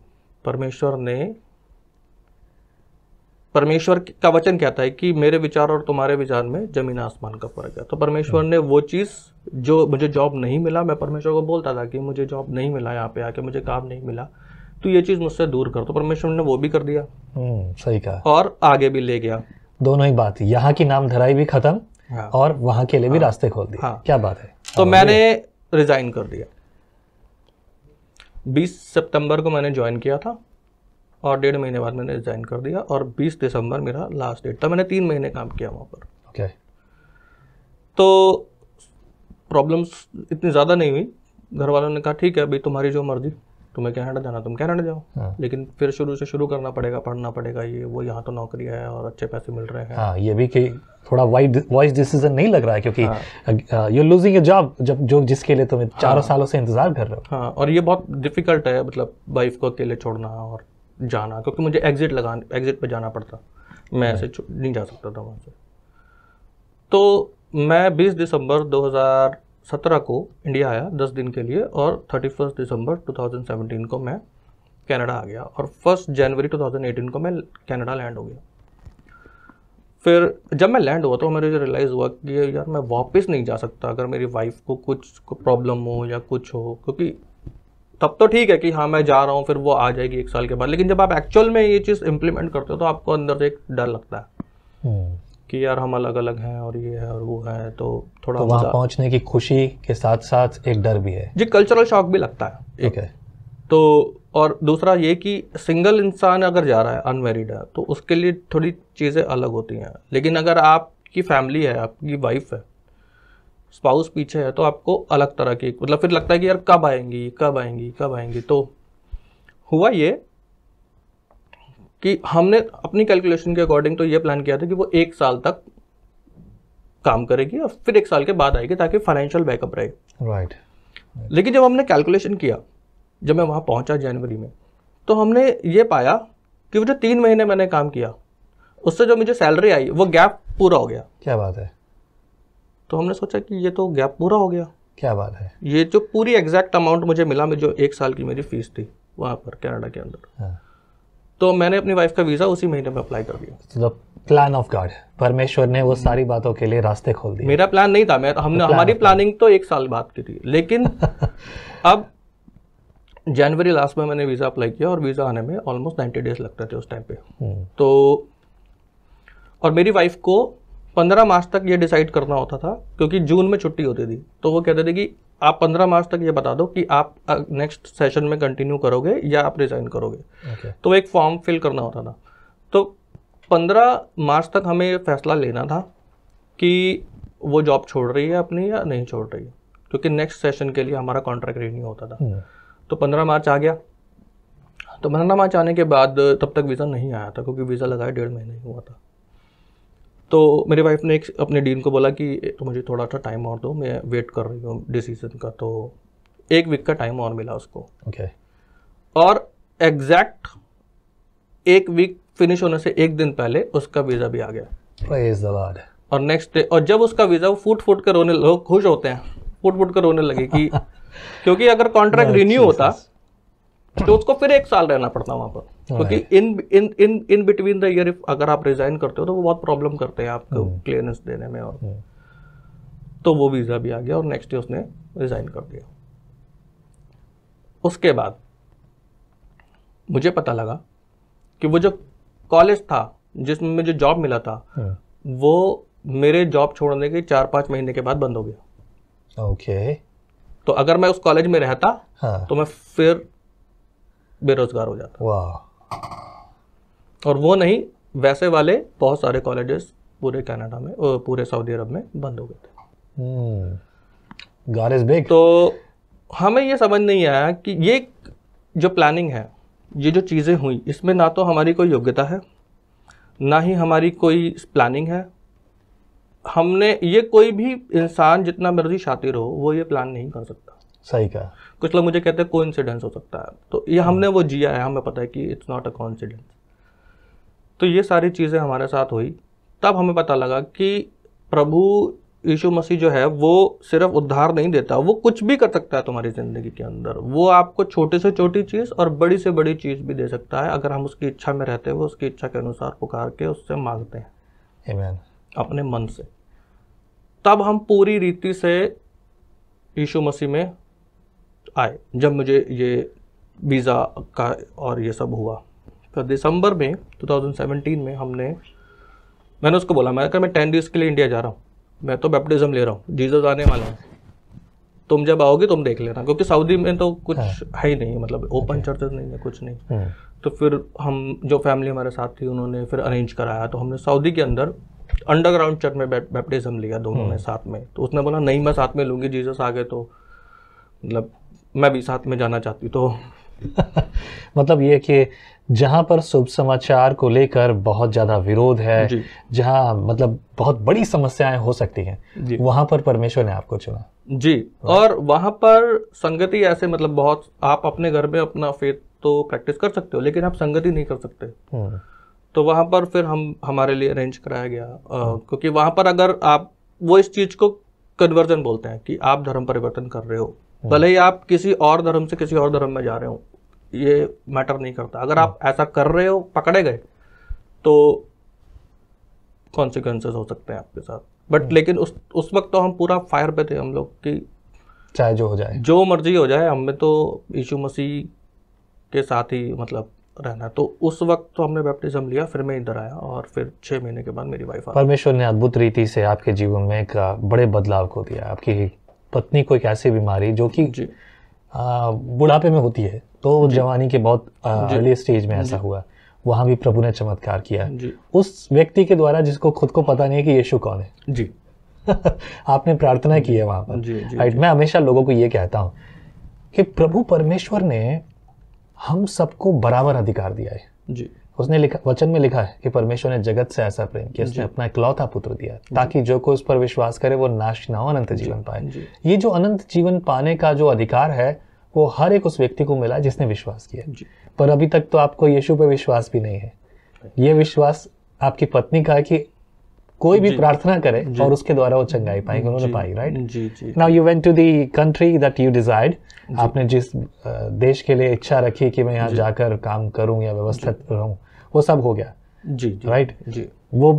परमेश्वर का वचन कहता है कि मेरे विचार और तुम्हारे विचार में जमीन आसमान का फर्क है। तो परमेश्वर ने वो चीज़, जो मुझे जॉब नहीं मिला, मैं परमेश्वर को बोलता था कि मुझे जॉब नहीं मिला, यहाँ पे आके मुझे काम नहीं मिला, तो ये चीज़ मुझसे दूर कर। तो परमेश्वर ने वो भी कर दिया।
सही कहा।
और आगे भी ले गया।
दोनों ही बात, यहाँ की नाम धराई भी खत्म। हाँ। और वहाँ के लिए भी रास्ते खोल दिए। हाँ। क्या बात है।
तो मैंने रिजाइन कर दिया। 20 सितंबर को मैंने ज्वाइन किया था और 1.5 महीने बाद मैंने रिजाइन कर दिया, और 20 दिसंबर मेरा लास्ट डेट था। मैंने 3 महीने काम किया वहाँ पर।
ओके।
तो प्रॉब्लम्स इतनी ज़्यादा नहीं हुई। घर वालों ने कहा ठीक है अभी तुम्हारी जो मर्जी, तुम्हें कनाडा जाना तुम कनाडा जाओ। हाँ। लेकिन फिर शुरू से शुरू करना पड़ेगा, पढ़ना पड़ेगा, ये वो, यहाँ तो नौकरी है और अच्छे पैसे मिल रहे हैं।
हाँ, ये भी कि थोड़ा वाइज डिसीजन नहीं लग रहा है, क्योंकि यू लूजिंग अ जॉब जो जिसके लिए तुम 4 सालों से इंतजार कर रहे हो।
हाँ, और ये बहुत डिफिकल्ट है, मतलब वाइफ को अकेले छोड़ना और जाना, क्योंकि मुझे एग्जिट पे जाना पड़ता, मैं ऐसे नहीं जा सकता था वहाँ से। तो मैं 20 दिसंबर 2017 को इंडिया आया 10 दिन के लिए, और 31 दिसंबर 2017 को मैं कनाडा आ गया, और 1 जनवरी 2018 को मैं कनाडा लैंड हो गया। फिर जब मैं लैंड हुआ तो मुझे रियलाइज़ हुआ कि यार मैं वापस नहीं जा सकता अगर मेरी वाइफ को कुछ प्रॉब्लम हो या कुछ हो, क्योंकि तब तो ठीक है कि हाँ मैं जा रहा हूँ, फिर वो आ जाएगी 1 साल के बाद, लेकिन जब आप एक्चुअल में ये चीज़ इम्प्लीमेंट करते हो तो आपको अंदर से एक डर लगता है कि यार हम अलग अलग हैं और ये है और वो है, तो थोड़ा
तो वहाँ पहुँचने की खुशी के साथ साथ एक डर भी है जी,
कल्चरल शॉक भी लगता है एक है। तो और दूसरा ये कि सिंगल इंसान अगर जा रहा है, अनमैरिड है, तो उसके लिए थोड़ी चीज़ें अलग होती हैं, लेकिन अगर आपकी फैमिली है, आपकी वाइफ है, स्पाउस पीछे है, तो आपको अलग तरह की, मतलब फिर लगता है कि यार कब आएंगी। तो हुआ ये कि हमने अपनी कैलकुलेशन के अकॉर्डिंग तो ये प्लान किया था कि वो 1 साल तक काम करेगी और फिर 1 साल के बाद आएगी, ताकि फाइनेंशियल बैकअप रहे।
राइट।
लेकिन जब हमने कैलकुलेशन किया, जब मैं वहाँ पहुँचा जनवरी में, तो हमने ये पाया कि वो जो 3 महीने मैंने काम किया, उससे जो मुझे सैलरी आई वो गैप पूरा हो गया।
क्या बात है।
तो हमने सोचा कि ये तो गैप पूरा हो गया।
क्या बात है।
ये जो पूरी एग्जैक्ट अमाउंट मुझे मिला, में जो 1 साल की मेरी फीस थी वहाँ पर कनाडा के अंदर। हाँ। तो मैंने अपनी वाइफ का वीज़ा उसी महीने में अप्लाई कर दिया।
तो प्लान ऑफ गॉड, परमेश्वर ने वो सारी बातों के लिए रास्ते खोल दिए।
मेरा प्लान नहीं था, हमारी प्लानिंग तो 1 साल बाद की थी, लेकिन अब जनवरी लास्ट में मैंने वीज़ा अप्लाई किया, और वीज़ा आने में ऑलमोस्ट 90 डेज लगते थे उस टाइम पे। तो और मेरी वाइफ को 15 मार्च तक ये डिसाइड करना होता था, क्योंकि जून में छुट्टी होती थी। तो वो कहते थे कि आप 15 मार्च तक ये बता दो कि आप नेक्स्ट सेशन में कंटिन्यू करोगे या आप रिजाइन करोगे। तो एक फॉर्म फिल करना होता था। तो 15 मार्च तक हमें फैसला लेना था कि वो जॉब छोड़ रही है अपनी या नहीं छोड़ रही है, क्योंकि नेक्स्ट सेशन के लिए हमारा कॉन्ट्रैक्ट रिन्यू होता था। तो 15 मार्च आ गया। तो 15 मार्च आने के बाद तब तक वीज़ा नहीं आया था, क्योंकि वीज़ा लगाए 1.5 महीने ही हुआ था। तो मेरी वाइफ ने अपने डीन को बोला कि तो मुझे थोड़ा सा टाइम और दो, मैं वेट कर रही हूँ डिसीजन का। तो 1 वीक का टाइम और मिला उसको। और एग्जैक्ट 1 वीक फिनिश होने से 1 दिन पहले उसका वीज़ा भी आ गया।
Praise the Lord।
और नेक्स्ट डे, और जब उसका वीज़ा, वो फुट कर रोने, लोग खुश होते हैं, फुट कर रोने लगे कि क्योंकि अगर कॉन्ट्रैक्ट रिन्यू होता तो उसको फिर 1 साल रहना पड़ता वहाँ पर, क्योंकि इन बिटवीन द ईयर अगर आप रिजाइन करते हो तो वो बहुत प्रॉब्लम करते हैं आपको क्लियरेंस देने में। और तो वो वीज़ा भी आ गया और नेक्स्ट डे उसने रिजाइन कर दिया। उसके बाद मुझे पता लगा कि वो जो कॉलेज था जिसमें मुझे जॉब मिला था, वो मेरे जॉब छोड़ने के 4-5 महीने के बाद बंद हो गया। तो अगर मैं उस कॉलेज में रहता तो मैं फिर बेरोजगार हो जाता। और वो नहीं, वैसे वाले बहुत सारे कॉलेजेस पूरे कनाडा में, पूरे सऊदी अरब में बंद हो गए थे।
God is big।
तो हमें ये समझ नहीं आया कि ये जो प्लानिंग है, ये जो चीज़ें हुई, इसमें ना तो हमारी कोई योग्यता है, ना ही हमारी कोई प्लानिंग है। हमने ये, कोई भी इंसान जितना मर्जी शातिर हो, वो ये प्लान नहीं कर सकता।
सही कहा।
कुछ लोग मुझे कहते हैं कोइंसिडेंस हो सकता है, तो ये हमने वो जिया है, हमें पता है कि इट्स नॉट अ कोइंसिडेंस। तो ये सारी चीज़ें हमारे साथ हुई। तब हमें पता लगा कि प्रभु यीशु मसीह जो है वो सिर्फ उद्धार नहीं देता, वो कुछ भी कर सकता है तुम्हारी ज़िंदगी के अंदर। वो आपको छोटे से छोटी चीज़ और बड़ी से बड़ी चीज़ भी दे सकता है, अगर हम उसकी इच्छा में रहते हुए उसकी इच्छा के अनुसार पुकार के उससे मांगते हैं।
आमीन।
अपने मन से। तब हम पूरी रीति से यीशु मसीह में आए। जब मुझे ये वीज़ा का और ये सब हुआ, तो दिसंबर में 2017 में मैंने उसको बोला, मैं 10 डेज़ के लिए इंडिया जा रहा हूँ, मैं तो बैप्टिज्म ले रहा हूँ, जीसस आने वाला है, तुम जब आओगे तुम देख लेना, क्योंकि सऊदी में तो कुछ है ही नहीं, मतलब ओपन चर्चेस नहीं है, कुछ नहीं। तो फिर हम, जो फैमिली हमारे साथ थी, उन्होंने फिर अरेंज कराया। तो हमने सऊदी के अंदर अंडरग्राउंड चर्च में बैप्टिज्म लिया दोनों ने साथ में। तो उसने बोला नहीं, मैं साथ में लूँगी, जीसस आ गए तो मतलब मैं भी साथ में जाना चाहती। तो
मतलब ये कि जहाँ पर शुभ समाचार को लेकर बहुत ज़्यादा विरोध है, जहाँ मतलब बहुत बड़ी समस्याएं हो सकती हैं, वहाँ पर परमेश्वर ने आपको चुना।
जी। और वहाँ पर संगति ऐसे, मतलब बहुत, आप अपने घर में अपना फेथ तो प्रैक्टिस कर सकते हो, लेकिन आप संगति नहीं कर सकते। तो वहाँ पर फिर हमारे लिए अरेंज कराया गया, क्योंकि वहाँ पर अगर आप, वो इस चीज़ को कन्वर्जन बोलते हैं कि आप धर्म परिवर्तन कर रहे हो, भले ही आप किसी और धर्म से किसी और धर्म में जा रहे हो, ये मैटर नहीं करता। अगर आप ऐसा कर रहे हो, पकड़े गए, तो कॉन्सिक्वेंसेस हो सकते हैं आपके साथ। बट लेकिन उस वक्त तो हम पूरा फायर पे थे हम लोग, कि
चाहे जो हो जाए,
जो मर्जी हो जाए, हमें तो यीशु मसीह के साथ ही मतलब रहना। तो उस वक्त तो हमने बैप्टिज्म लिया, फिर मैं इधर आया और फिर 6 महीने के बाद मेरी वाइफ आ गई।
परमेश्वर ने अद्भुत रीति से आपके जीवन में एक बड़े बदलाव को दिया। आपकी पत्नी को एक ऐसी बीमारी जो कि बुढ़ापे में होती है, तो जवानी के बहुत अर्ली स्टेज में ऐसा हुआ, वहां भी प्रभु ने चमत्कार किया उस व्यक्ति के द्वारा जिसको खुद को पता नहीं है कि यीशु कौन है।
जी।
आपने प्रार्थना की है वहां पर। राइट। मैं हमेशा लोगों को ये कहता हूं कि प्रभु परमेश्वर ने हम सबको बराबर अधिकार दिया है।
जी।
उसने लिखा, वचन में लिखा है कि परमेश्वर ने जगत से ऐसा प्रेम किया, उसने अपना इकलौता पुत्र दिया ताकि जो कोई उस पर विश्वास करे वो नाश ना हो, अनंत जीवन पाए। ये जो अनंत जीवन पाने का जो अधिकार है वो हर एक उस व्यक्ति को मिला जिसने विश्वास किया। पर अभी तक तो आपको यीशु पे विश्वास भी नहीं है। ये विश्वास आपकी पत्नी का है कि कोई भी प्रार्थना करे और उसके द्वारा वो चंगाई पाएगी, उन्होंने पाई। Right. Now you went to the country that you desired. आपने जिस देश के लिए इच्छा रखी कि मैं यहाँ जाकर काम करूं या व्यवस्थित रहूं, वो सब हो गया।
जी।
राइट। वो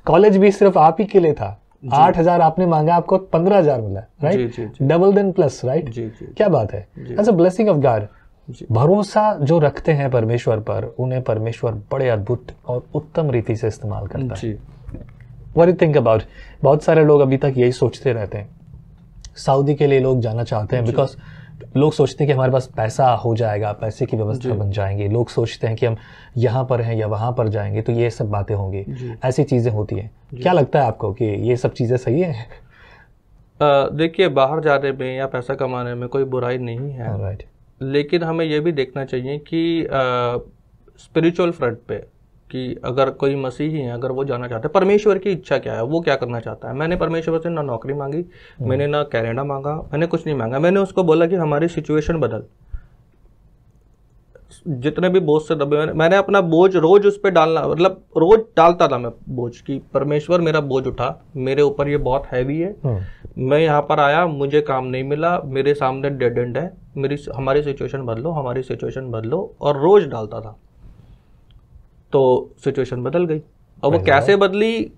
कॉलेज भी सिर्फ आप ही के लिए था। 8,000 आपने मांगा, आपको 15,000 मिला। Right. Double then plus. Right. क्या बात है। As a blessing of God. भरोसा जो रखते हैं परमेश्वर पर, उन्हें परमेश्वर बड़े अद्भुत और उत्तम रीति से इस्तेमाल करता है। व्हाट डू थिंक अबाउट, बहुत सारे लोग अभी तक यही सोचते रहते हैं, सऊदी के लिए लोग जाना चाहते हैं बिकॉज लोग सोचते हैं कि हमारे पास पैसा हो जाएगा, पैसे की व्यवस्था बन जाएंगी, लोग सोचते हैं कि हम यहाँ पर हैं या वहाँ पर जाएंगे तो ये सब बातें होंगी, ऐसी चीज़ें होती हैं। क्या लगता है आपको कि ये सब चीज़ें सही हैं?
देखिए, बाहर जाने में या पैसा कमाने में कोई बुराई नहीं है,
राइट,
लेकिन हमें ये भी देखना चाहिए कि स्पिरिचुअल फ्रंट पे कि अगर कोई मसीही है, अगर वो जाना चाहता है, परमेश्वर की इच्छा क्या है, वो क्या करना चाहता है। मैंने परमेश्वर से ना नौकरी मांगी, मैंने ना कनाडा मांगा, मैंने कुछ नहीं मांगा। मैंने उसको बोला कि हमारी सिचुएशन बदल, जितने भी बोझ से दबे, मैंने अपना बोझ रोज उस पर डालना, मतलब रोज डालता था मैं बोझ की, परमेश्वर मेरा बोझ उठा, मेरे ऊपर ये बहुत हैवी है, मैं यहाँ पर आया, मुझे काम नहीं मिला, मेरे सामने डेड एंड है, हमारी सिचुएशन बदलो, हमारी सिचुएशन बदलो, और रोज डालता था। तो सिचुएशन बदल गई। और वो कैसे बदली,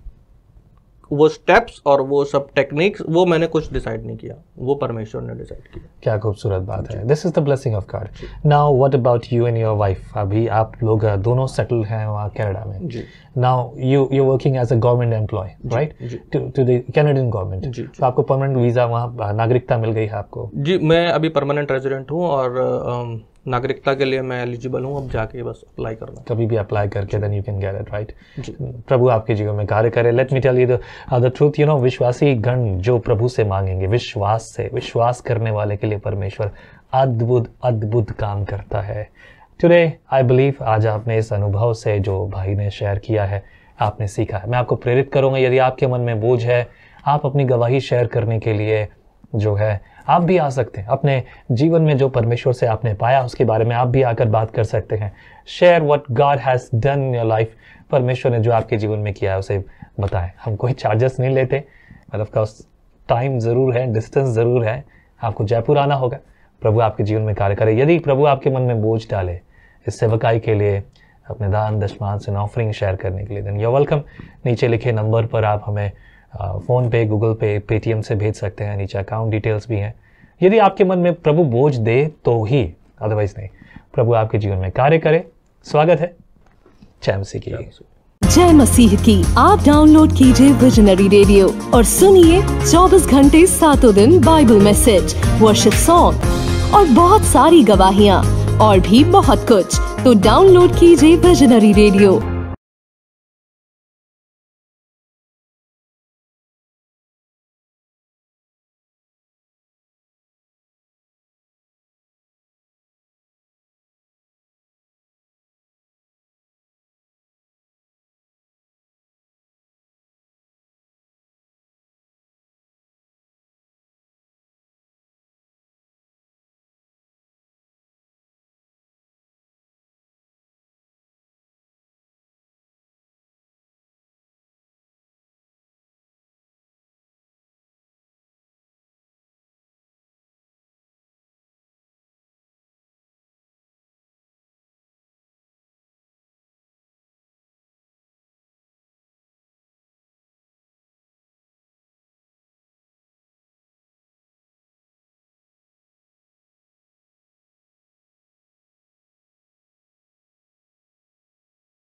वो स्टेप्स और वो सब टेक्निक्स, वो मैंने कुछ डिसाइड नहीं किया, वो परमेश्वर ने डिसाइड किया।
क्या खूबसूरत बात है। This is the blessing of God. Now what about you and your wife? अभी आप लोग दोनों सेटल हैं वहाँ कनाडा में।
जी।
Now you working as a government employ, right, to the Canadian government. तो आपको परमानेंट वीजा, वहाँ नागरिकता मिल गई है आपको?
जी, मैं अभी परमानेंट रेजिडेंट हूँ और नागरिकता के लिए मैं एलिजिबल हूँ। अब जाके बस अप्लाई करना,
कभी भी अप्लाई करके then you can get it, right. प्रभु आपके जीवन में कार्य करे। Let me tell you the truth, you know, विश्वासी गण जो प्रभु से मांगेंगे विश्वास से, विश्वास करने वाले के लिए परमेश्वर अद्भुत अद्भुत काम करता है। टुडे आई बिलीव, आज आपने इस अनुभव से जो भाई ने शेयर किया है, आपने सीखा है। मैं आपको प्रेरित करूँगा, यदि आपके मन में बोझ है, आप अपनी गवाही शेयर करने के लिए जो है आप भी आ सकते हैं। अपने जीवन में जो परमेश्वर से आपने पाया उसके बारे में आप भी आकर बात कर सकते हैं। Share what God has done in your life. परमेश्वर ने जो आपके जीवन में किया है उसे बताएं। हम कोई चार्जेस नहीं लेते, बट ऑफ कोर्स टाइम ज़रूर है, डिस्टेंस ज़रूर है, आपको जयपुर आना होगा। प्रभु आपके जीवन में कार्य करे। यदि प्रभु आपके मन में बोझ डाले इस सेवकाई के लिए, अपने दान दशमांश एंड ऑफरिंग शेयर करने के लिए, देन यू आर वेलकम। नीचे लिखे नंबर पर आप हमें फ़ोन पे, गूगल पे, पेटीएम से भेज सकते हैं। नीचे अकाउंट डिटेल्स भी हैं। यदि आपके मन में प्रभु बोझ दे तो ही, अदरवाइज नहीं। प्रभु आपके जीवन में कार्य करे। स्वागत है जय मसीह की।
जय मसीह की। आप डाउनलोड कीजिए विजनरी रेडियो और सुनिए 24 घंटे 7 दिन बाइबल मैसेज, वर्शिप सॉन्ग और बहुत सारी गवाहियाँ और भी बहुत कुछ। तो डाउनलोड कीजिए विजनरी रेडियो।